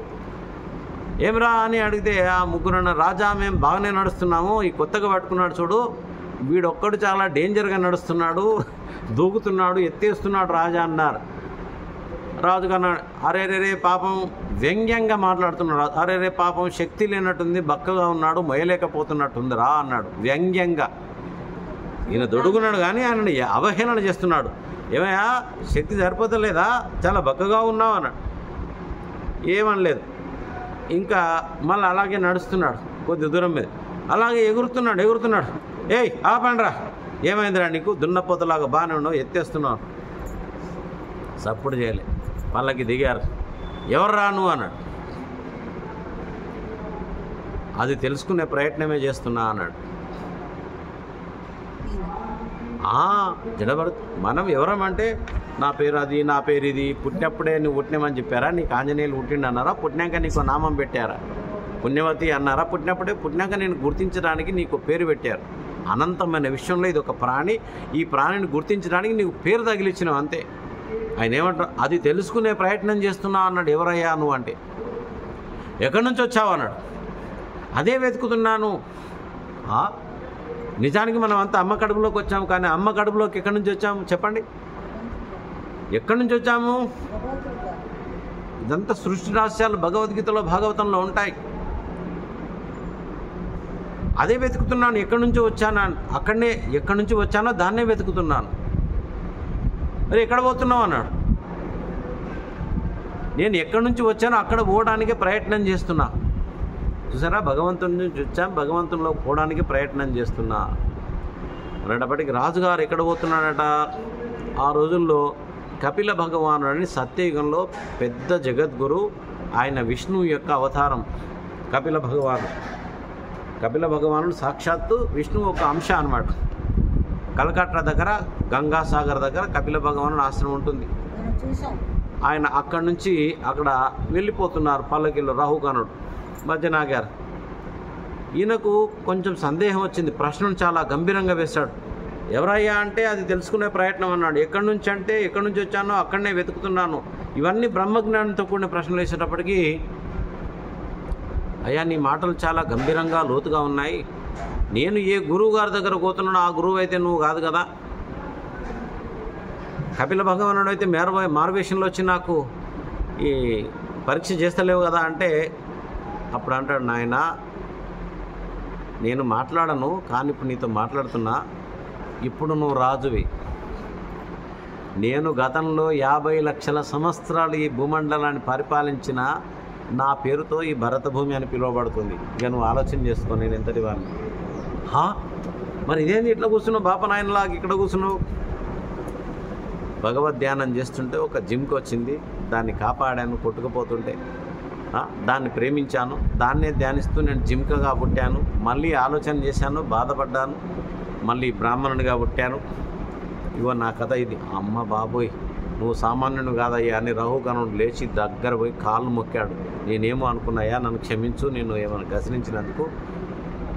[SPEAKER 1] ఏమిరా అని అడిగితే ఆ ముగ్గురు, రాజా మేము బాగానే నడుస్తున్నాము, ఈ కొత్తగా పట్టుకున్నాడు చూడు, వీడొక్కడు చాలా డేంజర్గా నడుస్తున్నాడు, దూకుతున్నాడు, ఎత్తేస్తున్నాడు రాజా అన్నారు. రాజుగారు అరే పాపం వ్యంగ్యంగా మాట్లాడుతున్నాడు. అరే పాపం శక్తి లేనట్టుంది, బక్కగా ఉన్నాడు, మొయ్యలేకపోతున్నట్టుంది రా అన్నాడు వ్యంగ్యంగా. ఈయన దొడుగున్నాడు కానీ ఆయన అవహేళన చేస్తున్నాడు. ఏమయ్యా శక్తి సరిపోతలేదా, చాలా బక్కగా ఉన్నావు అన్నాడు. ఏమనలేదు. ఇంకా మళ్ళీ అలాగే నడుస్తున్నాడు కొద్ది దూరం మీద, అలాగే ఎగురుతున్నాడు. ఏయ్ ఆపండ్రా, ఏమైందిరా నీకు, దున్నపోతలాగా బాగానే ఉన్నావు, ఎత్తేస్తున్నావు. సప్పుడు చేయలే. పల్లకి దిగారు. ఎవర్రా నువ్వు అన్నాడు. అది తెలుసుకునే ప్రయత్నమే చేస్తున్నా అన్నాడు. జడభరత్ మనం ఎవరమంటే నా పేరు అది, నా పేరు ఇది, పుట్టినప్పుడే నువ్వు పుట్టినామని చెప్పారా, నీకు ఆంజనేయులు పుట్టిండు అన్నారా, పుట్టినాక నీకు నామం పెట్టారా, పుణ్యవతి అన్నారా, పుట్టినాక నేను గుర్తించడానికి నీకు పేరు పెట్టారు. అనంతమైన విషయంలో ఇది ఒక ప్రాణి, ఈ ప్రాణిని గుర్తించడానికి నీకు పేరు తగిలిచ్చినావు అంతే. ఆయన ఏమంటారు, అది తెలుసుకునే ప్రయత్నం చేస్తున్నా అన్నాడు. ఎవరయ్యా నువ్వు అంటే, ఎక్కడి నుంచి వచ్చావు అన్నాడు. అదే వెతుకుతున్నాను. నిజానికి మనం అంతా అమ్మ కడుపులోకి వచ్చాము, కానీ అమ్మ కడుపులోకి ఎక్కడి నుంచి వచ్చాము చెప్పండి, ఎక్కడి నుంచి వచ్చాము? ఇదంతా సృష్టి రహస్యాలు భగవద్గీతలో భాగవతంలో ఉంటాయి. అదే వెతుకుతున్నాను. ఎక్కడి నుంచి వచ్చాను, అక్కడనే ఎక్కడి నుంచి వచ్చానో దాన్నే వెతుకుతున్నాను. మరి ఎక్కడ పోతున్నావు అన్నాడు. నేను ఎక్కడి నుంచి వచ్చానో అక్కడ పోవడానికే ప్రయత్నం చేస్తున్నా. చూసారా, భగవంతుడి నుంచి వచ్చాం, భగవంతునిలో పోవడానికి ప్రయత్నం చేస్తున్నా అనేటప్పటికి రాజుగారు ఎక్కడ పోతున్నాడట. ఆ రోజుల్లో కపిల భగవానుడు అని సత్యయుగంలో పెద్ద జగద్గురు, ఆయన విష్ణువు యొక్క అవతారం కపిల భగవానుడు సాక్షాత్తు విష్ణువు ఒక అంశ అన్నమాట. కలకత్తా దగ్గర గంగాసాగర్ దగ్గర కపిల భగవానుడు ఆశ్రమం ఉంటుంది. ఆయన అక్కడి నుంచి అక్కడ వెళ్ళిపోతున్నారు పల్లకిలో. రాహుగణుడు మధ్య నాగారు. ఈయనకు కొంచెం సందేహం వచ్చింది. ప్రశ్నను చాలా గంభీరంగా వేశాడు. ఎవరయ్యా అంటే అది తెలుసుకునే ప్రయత్నం అన్నాడు. ఎక్కడి నుంచి అంటే ఎక్కడి నుంచి వచ్చానో అక్కడనే వెతుకుతున్నాను. ఇవన్నీ బ్రహ్మజ్ఞానంతో కూడిన ప్రశ్నలు వేసేటప్పటికీ, అయ్యా నీ మాటలు చాలా గంభీరంగా లోతుగా ఉన్నాయి, నేను ఏ గురువు గారి దగ్గర పోతున్నానో ఆ గురువు అయితే నువ్వు కాదు కదా, కపిల భగవానుడు అయితే మారువేషంలో వచ్చి నాకు ఈ పరీక్ష చేస్తలేవు కదా అంటే, అప్పుడు అంటాడు, నాయనా నేను మాట్లాడను, కానీ ఇప్పుడు నీతో మాట్లాడుతున్నా. ఇప్పుడు నువ్వు రాజువి. నేను గతంలో 50 లక్షల సంవత్సరాలు ఈ భూమండలాన్ని పరిపాలించిన నా పేరుతో ఈ భరత భూమి అని పిలువబడుతుంది. ఇక నువ్వు ఆలోచన చేసుకో, నేను ఎంతటి వాడిని. మరి ఇదేంటి ఇట్లా కూర్చున్నావు బాప నాయనలాగా ఇక్కడ కూర్చున్నావు? భగవద్ ధ్యానం చేస్తుంటే ఒక జిమ్కి వచ్చింది, దాన్ని కాపాడాను. కొట్టుకుపోతుంటే దాన్ని ప్రేమించాను, దాన్నే ధ్యానిస్తూ నేను జిమ్కగా పుట్టాను. మళ్ళీ ఆలోచన చేశాను, బాధపడ్డాను, మళ్ళీ బ్రాహ్మణుడిగా పుట్టాను. ఇగో నా కథ ఇది. అమ్మ బాబోయ్, నువ్వు సామాన్యుడు కాదయ్యా అని రాహుగణుడు లేచి దగ్గర పోయి కాళ్ళు మొక్కాడు. నేనేమో అనుకున్నాయా, నన్ను క్షమించు, నేను ఏమైనా గసరించినందుకు.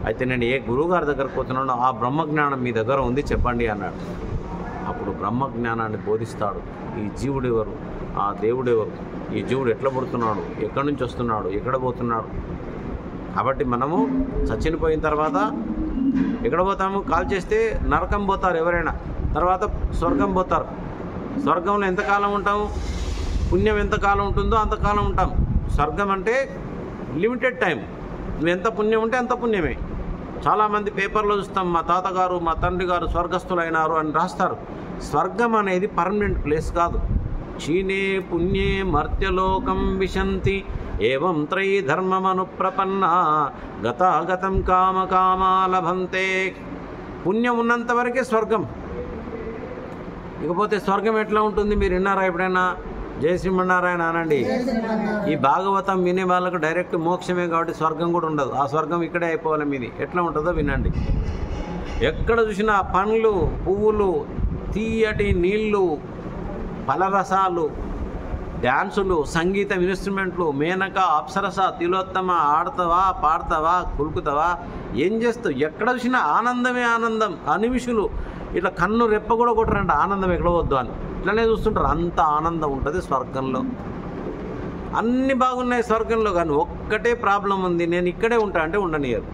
[SPEAKER 1] అయితే నేను ఏ గురువుగారి దగ్గరకు పోతున్నానో ఆ బ్రహ్మజ్ఞానం మీ దగ్గర ఉంది, చెప్పండి అన్నాడు. అప్పుడు బ్రహ్మజ్ఞానాన్ని బోధిస్తాడు. ఈ జీవుడు ఎవరు, ఆ దేవుడు ఎవరు, ఈ జీవుడు ఎట్లా పుడుతున్నాడు, ఎక్కడి నుంచి వస్తున్నాడు, ఎక్కడ పోతున్నాడు. కాబట్టి మనము చచ్చిపోయిన తర్వాత ఎక్కడ పోతాము? కాల్ చేస్తే నరకం పోతారు ఎవరైనా, తర్వాత స్వర్గం పోతారు. స్వర్గంలో ఎంతకాలం ఉంటాము? పుణ్యం ఎంతకాలం ఉంటుందో అంతకాలం ఉంటాం. స్వర్గం అంటే లిమిటెడ్ టైం. నువ్వు ఎంత పుణ్యం ఉంటే అంత పుణ్యమే. చాలామంది పేపర్లో చూస్తాం, మా తాతగారు మా తండ్రి గారు స్వర్గస్థులైనారు అని రాస్తారు. స్వర్గం అనేది పర్మనెంట్ ప్లేస్ కాదు. క్షీణే పుణ్యే మర్త్యలోకం విశంతి ఏవం త్రయీ ధర్మమను ప్రపన్న గతాగతం కామకామా లభంతే. పుణ్యం ఉన్నంత వరకే స్వర్గం. ఇకపోతే స్వర్గం ఎట్లా ఉంటుంది మీరు విన్నారా ఎప్పుడైనా? జై శ్రీమన్నారాయణ అనండి. ఈ భాగవతం వినే వాళ్ళకు డైరెక్ట్ మోక్షమే కాబట్టి స్వర్గం కూడా ఉండదు. ఆ స్వర్గం ఇక్కడే అయిపోవాలి మీది. ఎట్లా ఉంటుందో వినండి. ఎక్కడ చూసినా పండ్లు, పువ్వులు, తీయటి నీళ్లు, ఫలరసాలు, డ్యాన్సులు, సంగీతం, ఇన్స్ట్రుమెంట్లు, మేనక, అప్సరస, తిలోత్తమ, ఆడతావా, పాడతావా, కులుకుతావా, ఏం చేస్తావు? ఎక్కడ చూసినా ఆనందమే ఆనందం. అనిమిషులు ఇట్లా కన్ను రెప్ప కూడా కొట్టరంట ఆనందం ఎక్కడ వద్దు అని. ఇట్లనే చూస్తుంటారు. అంత ఆనందం ఉంటుంది స్వర్గంలో. అన్నీ బాగున్నాయి స్వర్గంలో, కానీ ఒక్కటే ప్రాబ్లం ఉంది, నేను ఇక్కడే ఉంటా అంటే ఉండనియరు.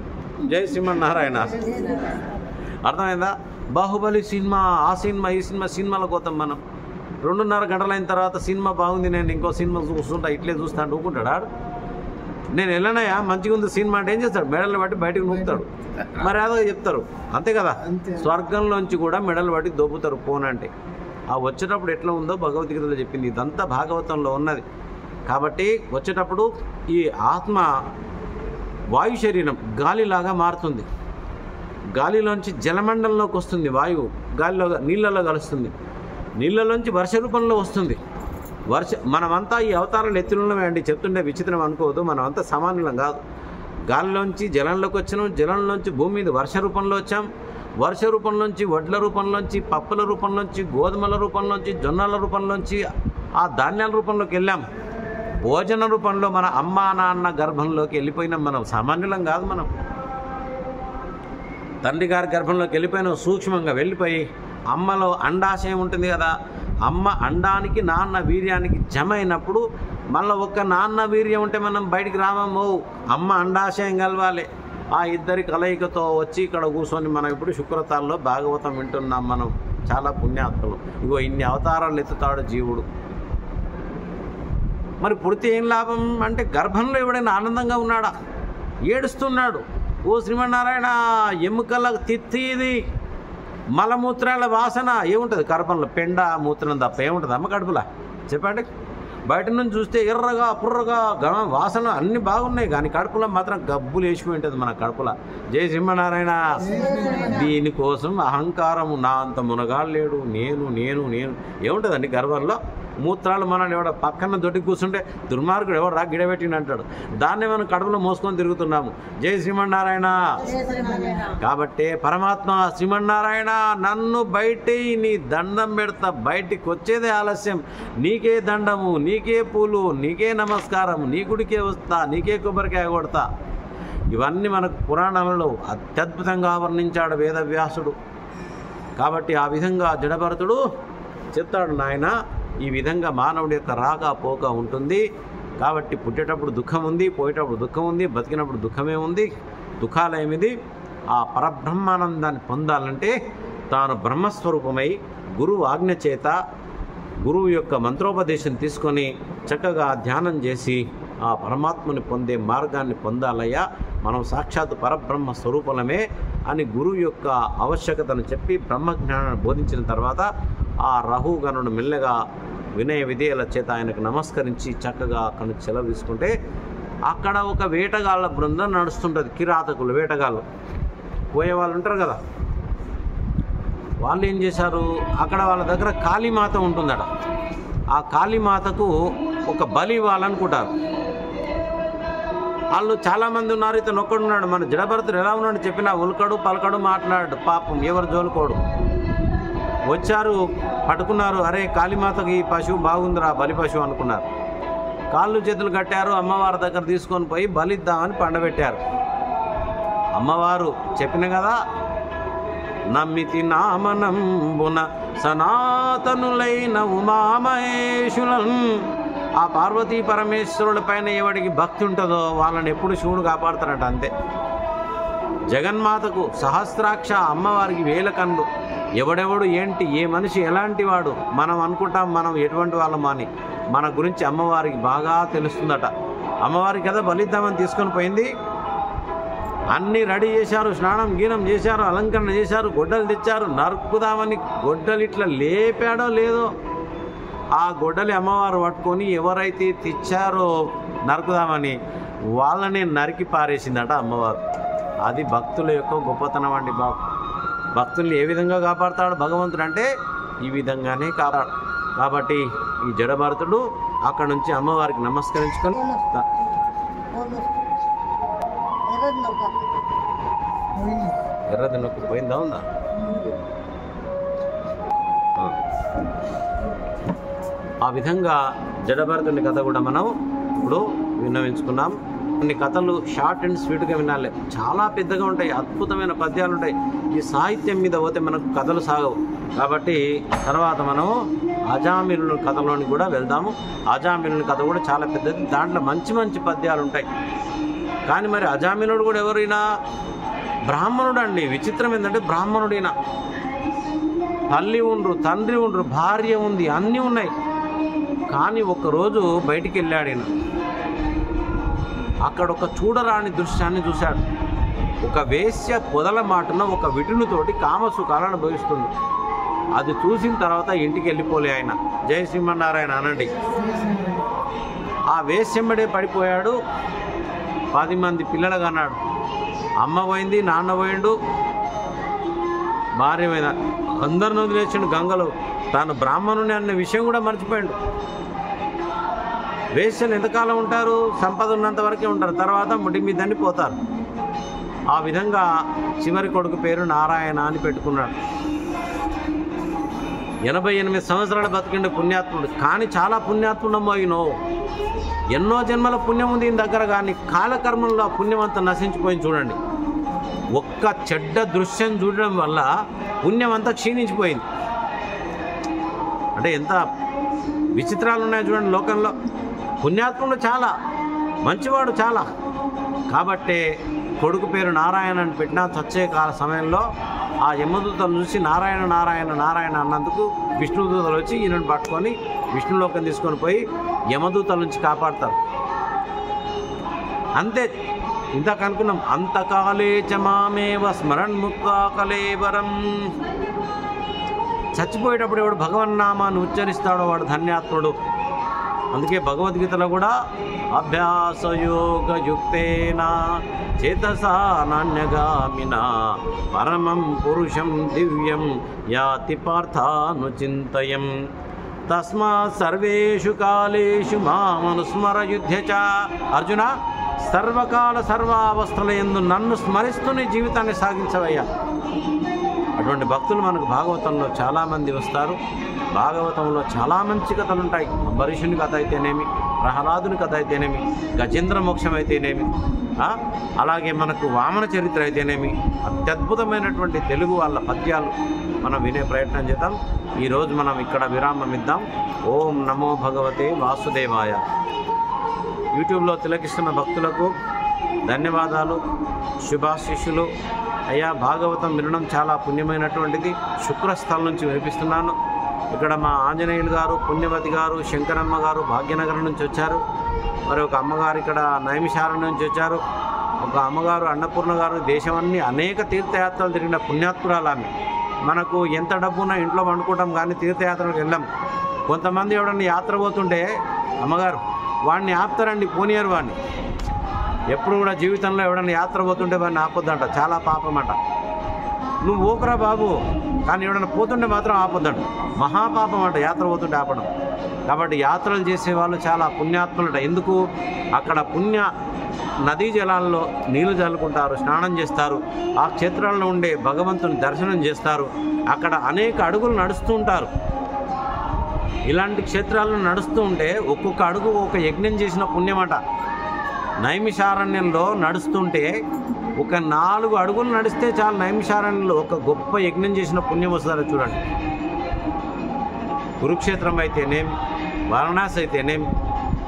[SPEAKER 1] జై శ్రీమన్నారాయణ. అర్థమైందా? బాహుబలి సినిమా, ఆ సినిమా, ఈ సినిమాలకు పోతాం మనం. 2.5 గంటలైన తర్వాత సినిమా బాగుంది, నేను ఇంకో సినిమా చూస్తుంటా, ఇట్లే చూస్తా అంటే ఊరుకుంటాడు ఆడు. నేను వెళ్ళనయా మంచిగా ఉంది సినిమా అంటే ఏం చేస్తాడు? మెడలు పట్టి బయటకు నూపుతాడు. మరి అదో చెప్తారు, అంతే కదా. స్వర్గంలోంచి కూడా మెడలు పట్టి దొబ్బుతారు పోనంటే. ఆ వచ్చేటప్పుడు ఎట్లా ఉందో భగవద్గీతలో చెప్పింది. ఇదంతా భాగవతంలో ఉన్నది. కాబట్టి వచ్చేటప్పుడు ఈ ఆత్మ వాయు శరీరం గాలిలాగా మారుతుంది. గాలిలోంచి జలమండలంలోకి వస్తుంది వాయువు, గాలిలో నీళ్ళలో కలుస్తుంది, నీళ్ళలోంచి వర్ష రూపంలో వస్తుంది. మనమంతా ఈ అవతారాలు ఎత్తులున్నవే అండి. చెప్తుంటే విచిత్రం అనుకోవద్దు, మనమంతా సమానులం కాదు. గాలిలోంచి జలంలోకి వచ్చినాం, జలంలోంచి భూమి మీద వర్ష రూపంలో వచ్చాం, వర్ష రూపంలోంచి వడ్ల రూపంలోంచి, పప్పుల రూపంలోంచి, గోధుమల రూపంలోంచి, జొన్నల రూపంలోంచి, ఆ ధాన్యాల రూపంలోకి వెళ్ళాం. భోజన రూపంలో మన అమ్మా నాన్న గర్భంలోకి వెళ్ళిపోయినాం. మనం సామాన్యులం కాదు. మనం తండ్రి గారి గర్భంలోకి వెళ్ళిపోయినాం. సూక్ష్మంగా వెళ్ళిపోయి అమ్మలో అండాశయం ఉంటుంది కదా, అమ్మ అండానికి నాన్న వీర్యానికి జమ అయినప్పుడు మళ్ళీ ఒక్క నాన్న వీర్యం ఉంటే మనం బయటికి రామో. అమ్మ అండాశయం కలవాలి. ఆ ఇద్దరి కలయికతో వచ్చి ఇక్కడ కూర్చొని మనం ఇప్పుడు శుక్రతాల్లో భాగవతం వింటున్నాం. మనం చాలా పుణ్యాత్మలు. ఇగో ఇన్ని అవతారాలు ఎత్తుతాడు జీవుడు. మరి పుడితే ఏం లాభం అంటే, గర్భంలో ఎవడైనా ఆనందంగా ఉన్నాడా? ఏడుస్తున్నాడు. ఓ శ్రీమన్నారాయణ, ఎముకల తిత్తి ఇది, మలమూత్రాల వాసన ఏముంటుంది గర్భంలో? పెండ మూత్రం తప్ప ఏముంటుంది అమ్మ కడుపులా? చెప్పండి. బయట నుంచి చూస్తే ఎర్రగా పుర్రగా వాసన అన్నీ బాగున్నాయి, కానీ కడుపులో మాత్రం గబ్బులు వేసిపోయి ఉంటుంది మన కడుపులో. జై శ్రీమన్నారాయణ. దీనికోసం అహంకారము, నా అంత మునగాడు లేడు, నేను నేను నేను ఏముంటుందండి గర్భంలో? మూత్రాలు మనల్ని ఎవడ పక్కన దొడ్డి కూర్చుంటే దుర్మార్గుడు ఎవడు రా గిడబెట్టిన అంటాడు. దాన్నే మనం కడుపులో మోసుకొని తిరుగుతున్నాము. జై శ్రీమన్నారాయణ. కాబట్టే పరమాత్మ శ్రీమన్నారాయణ, నన్ను బయట నీ దండం పెడతా, బయటికి వచ్చేదే ఆలస్యం, నీకే దండము, నీకే పూలు, నీకే నమస్కారం, నీ గుడికే వస్తా, నీకే కొబ్బరికాయ కొడతా. ఇవన్నీ మనకు పురాణాలలో అత్యద్భుతంగా వర్ణించాడు వేదవ్యాసుడు. కాబట్టి ఆ విధంగా జడభరతుడు చెప్తాడు, నాయన ఈ విధంగా మానవుడి యొక్క రాక పోక ఉంటుంది. కాబట్టి పుట్టేటప్పుడు దుఃఖం ఉంది, పోయేటప్పుడు దుఃఖం ఉంది, బతికినప్పుడు దుఃఖమే ఉంది. దుఃఖాలయమిది. ఆ పరబ్రహ్మానందాన్ని పొందాలంటే తాను బ్రహ్మస్వరూపమై గురువు ఆజ్ఞ చేత, గురువు యొక్క మంత్రోపదేశం తీసుకొని చక్కగా ధ్యానం చేసి ఆ పరమాత్మని పొందే మార్గాన్ని పొందాలయ్యా, మనం సాక్షాత్ పరబ్రహ్మ స్వరూపలమే అని గురువు యొక్క ఆవశ్యకతను చెప్పి బ్రహ్మజ్ఞానాన్ని బోధించిన తర్వాత ఆ రహుగణుడు మెల్లగా వినయ విధేయుల చేత ఆయనకు నమస్కరించి చక్కగా అక్కడి నుంచి సెలవు తీసుకుంటే అక్కడ ఒక వేటగాళ్ళ బృందం నడుస్తుంటుంది. కిరాతకులు, వేటగాళ్ళు పోయే వాళ్ళు ఉంటారు కదా, వాళ్ళు ఏం చేశారు, అక్కడ వాళ్ళ దగ్గర కాళీమాత ఉంటుందట. ఆ కాళీమాతకు ఒక బలి ఇవ్వాలనుకుంటారు. వాళ్ళు చాలామంది ఉన్నారు, ఇతను ఒక్కడున్నాడు. మన జడభరతుడు ఎలా ఉన్నాడు చెప్పినా ఉల్కడు పలకడు, మాట్లాడు, పాపం ఎవరు జోలుకోడు. వచ్చారు, పట్టుకున్నారు. అరే కాళీమాతకి ఈ పశువు బాగుందిరా, బలి పశువు అనుకున్నారు. కాళ్ళు చేతులు కట్టారు, అమ్మవారి దగ్గర తీసుకొని పోయి బలిద్దామని పండబెట్టారు. అమ్మవారు చెప్పిన కదా, నమ్మితి నామనంబున సనాతనులైన ఉమామహేశులను. ఆ పార్వతీ పరమేశ్వరుల పైన ఎవడికి భక్తి ఉంటుందో వాళ్ళని ఎప్పుడు శివుడు కాపాడుతారట. అంతే. జగన్మాతకు సహస్రాక్ష, అమ్మవారికి వేల కన్ను. ఎవడెవడు ఏంటి, ఏ మనిషి ఎలాంటి వాడు మనం అనుకుంటాం, మనం ఎటువంటి వాళ్ళమా అని. మన గురించి అమ్మవారికి బాగా తెలుస్తుందట. అమ్మవారికి కదా బలిద్దామని తీసుకొని పోయింది. అన్నీ రెడీ చేశారు, స్నానం గీనం చేశారు, అలంకరణ చేశారు, గొడ్డలు తెచ్చారు. నరుకుదామని గొడ్డలు ఇట్లా లేపాడో లేదో, ఆ గొడ్డలి అమ్మవారు పట్టుకొని ఎవరైతే తెచ్చారో నరుకుదామని వాళ్ళని నరికి పారేసిందట అమ్మవారు. అది భక్తుల యొక్క గొప్పతనం అండి. భక్తుల్ని ఏ విధంగా కాపాడుతాడు భగవంతుడు అంటే ఈ విధంగానే కాపాడు. కాబట్టి ఈ జడభరతుడు అక్కడ నుంచి అమ్మవారికి నమస్కరించుకొని ఎర్రది నొక్కు పోయిందా ఉందా, ఆ విధంగా జడభరతుని కథ కూడా మనం ఇప్పుడు విన్నవించుకున్నాం. కొన్ని కథలు షార్ట్ అండ్ స్వీట్గా వినాలి, చాలా పెద్దగా ఉంటాయి, అద్భుతమైన పద్యాలు ఉంటాయి. ఈ సాహిత్యం మీద పోతే మనకు కథలు సాగవు. కాబట్టి తర్వాత మనం అజామిలుని కథలోని కూడా వెళ్దాము. అజామిలుని కథ కూడా చాలా పెద్దది, దాంట్లో మంచి మంచి పద్యాలు ఉంటాయి. కానీ మరి అజామిలుడు కూడా ఎవరైనా బ్రాహ్మణుడు అండి. విచిత్రం ఏంటంటే బ్రాహ్మణుడైనా, తల్లి ఉండ్రు, తండ్రి ఉండ్రు, భార్య ఉంది, అన్నీ ఉన్నాయి. కానీ ఒక్కరోజు బయటికి వెళ్ళాడు ఈయన. అక్కడ ఒక చూడరాని దృశ్యాన్ని చూశాడు. ఒక వేశ్య పొదల మాటన ఒక విటునితోటి కామసుఖాలను అనుభవిస్తుంది. అది చూసిన తర్వాత ఇంటికి వెళ్ళిపోలే ఆయన. జయ శ్రీమన్నారాయణ అనండి. ఆ వేశ్యంబడే పడిపోయాడు. 10 మంది పిల్లలు కన్నాడు. అమ్మ పోయింది, నాన్న పోయిండు, భార్య పోయిన, అందరిని వదిలేసిండు గంగలో. తాను బ్రాహ్మణుని అన్న విషయం కూడా మర్చిపోయాడు. వేశ్యలు ఎంతకాలం ఉంటారు, సంపద ఉన్నంత వరకే ఉంటారు, తర్వాత ముడి మీదని పోతారు. ఆ విధంగా చివరి కొడుకు పేరు నారాయణ అని పెట్టుకున్నాడు. 88 సంవత్సరాలు బతికిండు పుణ్యాత్ముడు. కానీ చాలా పుణ్యాత్ముడమ్మో ఈయనో. ఎన్నో జన్మల పుణ్యం ఉంది ఈయన దగ్గర, కానీ కాలకర్మంలో ఆ పుణ్యం అంతా నశించిపోయింది. చూడండి, ఒక్క చెడ్డ దృశ్యం చూడడం వల్ల పుణ్యం అంతా క్షీణించిపోయింది. అంటే ఎంత విచిత్రాలు ఉన్నాయి చూడండి లోకంలో. పుణ్యాత్ముడు చాలా, మంచివాడు చాలా. కాబట్టే కొడుకు పేరు నారాయణ అని పెట్టినా చచ్చే కాల సమయంలో ఆ యమదూతలు చూసి నారాయణ నారాయణ నారాయణ అన్నందుకు విష్ణుదూతలు వచ్చి ఈయనను పట్టుకొని విష్ణులోకం తీసుకొని పోయి యమదూతల నుంచి కాపాడతారు. అంతే. ఇందాక అనుకున్నాం, అంతకాలే చమామేవ స్మరణ్ముక్తా కలేవరం. చచ్చిపోయేటప్పుడు ఎవడు భగవన్నామాన్ని ఉచ్చరిస్తాడో వాడు ధన్యాత్ముడు. అందుకే భగవద్గీతలో కూడా అభ్యాసయోగయుక్తేన చేతసా నాన్యగామినా పరమం పురుషం దివ్యం యాతి పార్థానుచింతయం తస్మాత్ సర్వేషు కాలేషు మామనుస్మరయుధ్య చ. అర్జున, సర్వకాల సర్వావస్థల యందు నన్ను స్మరిస్తూ నీ జీవితాన్ని సాగించవయ్యా. అటువంటి భక్తులు మనకు భాగవతంలో చాలామంది వస్తారు. భాగవతంలో చాలా మంచి కథలు ఉంటాయి. అంబరీషుని కథ అయితేనేమి, ప్రహ్లాదుని కథ అయితేనేమి, గజేంద్ర మోక్షం అయితేనేమి, అలాగే మనకు వామన చరిత్ర అయితేనేమి, అత్యద్భుతమైనటువంటి తెలుగు వాళ్ళ పద్యాలు మనం వినే ప్రయత్నం చేద్దాం. ఈరోజు మనం ఇక్కడ విరామం ఇద్దాం. ఓం నమో భగవతే వాసుదేవాయ. యూట్యూబ్లో తిలకిస్తున్న భక్తులకు ధన్యవాదాలు, శుభాశిష్యులు. అయ్యా, భాగవతం వినడం చాలా పుణ్యమైనటువంటిది. శుక్రస్థలం నుంచి వినిపిస్తున్నాను. ఇక్కడ మా ఆంజనేయులు గారు, పుణ్యవతి గారు, శంకరమ్మ గారు భాగ్యనగరం నుంచి వచ్చారు. మరి ఒక అమ్మగారు ఇక్కడ నైమిషారణ్యం నుంచి వచ్చారు. ఒక అమ్మగారు అన్నపూర్ణ గారు దేశమన్నీ అనేక తీర్థయాత్రలు తిరిగిన పుణ్యాత్మురాలు ఆమె. మనకు ఎంత డబ్బున్నా ఇంట్లో వండుకుంటాం కానీ తీర్థయాత్రలకు వెళ్ళాం. కొంతమంది ఎవడన్నా యాత్ర పోతుంటే అమ్మగారు వాడిని ఆపుతారండి, పోనీయరు వాడిని. ఎప్పుడు కూడా జీవితంలో ఎవడన్నా యాత్ర పోతుంటే వాడిని ఆపొద్దంట, చాలా పాపం అంట. నువ్వు ఓకరా బాబు, కానీ ఎవడన్నా పోతుంటే మాత్రం ఆపొద్దంట, మహాపాపం అంట యాత్ర పోతుంటే ఆపడం. కాబట్టి యాత్రలు చేసేవాళ్ళు చాలా పుణ్యాత్ములట. ఎందుకు? అక్కడ పుణ్య నదీ జలాల్లో నీళ్లు చల్లుకుంటారు, స్నానం చేస్తారు, ఆ క్షేత్రాల్లో ఉండే భగవంతుని దర్శనం చేస్తారు, అక్కడ అనేక అడుగులు నడుస్తూ ఉంటారు. ఇలాంటి క్షేత్రాలను నడుస్తూ ఉంటే ఒక్కొక్క అడుగు ఒక యజ్ఞం చేసిన పుణ్యమట. నైమిషారణ్యంలో నడుస్తుంటే ఒక 4 అడుగులు నడిస్తే చాలు, నైమిషారణ్యంలో ఒక గొప్ప యజ్ఞం చేసిన పుణ్యం వస్తుందో చూడండి. కురుక్షేత్రం అయితేనేమి, వారణాసి అయితేనేమి,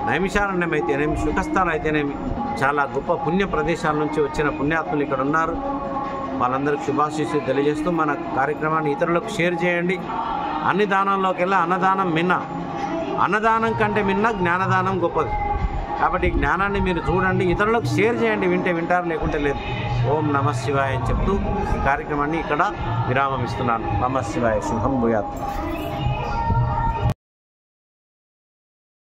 [SPEAKER 1] నైమిషారణ్యం అయితేనేమి, శుకస్థానం అయితేనేమి, చాలా గొప్ప పుణ్య ప్రదేశాల నుంచి వచ్చిన పుణ్యాత్ములు ఇక్కడ ఉన్నారు. వాళ్ళందరికీ శుభాశీస్సులు తెలియజేస్తూ మన కార్యక్రమాన్ని ఇతరులకు షేర్ చేయండి. అన్ని దానంలోకెల్లా అన్నదానం మిన్న, అన్నదానం కంటే మిన్న జ్ఞానదానం గొప్పది. కాబట్టి జ్ఞానాన్ని మీరు చూడండి, ఇతరులకు షేర్ చేయండి. వింటే వింటారు, లేకుంటే లేదు. ఓం నమః శివాయ అని చెప్తూ ఈ కార్యక్రమాన్ని ఇక్కడ విరామం ఇస్తున్నాను. నమః శివాయ. శుభం భూయాత్.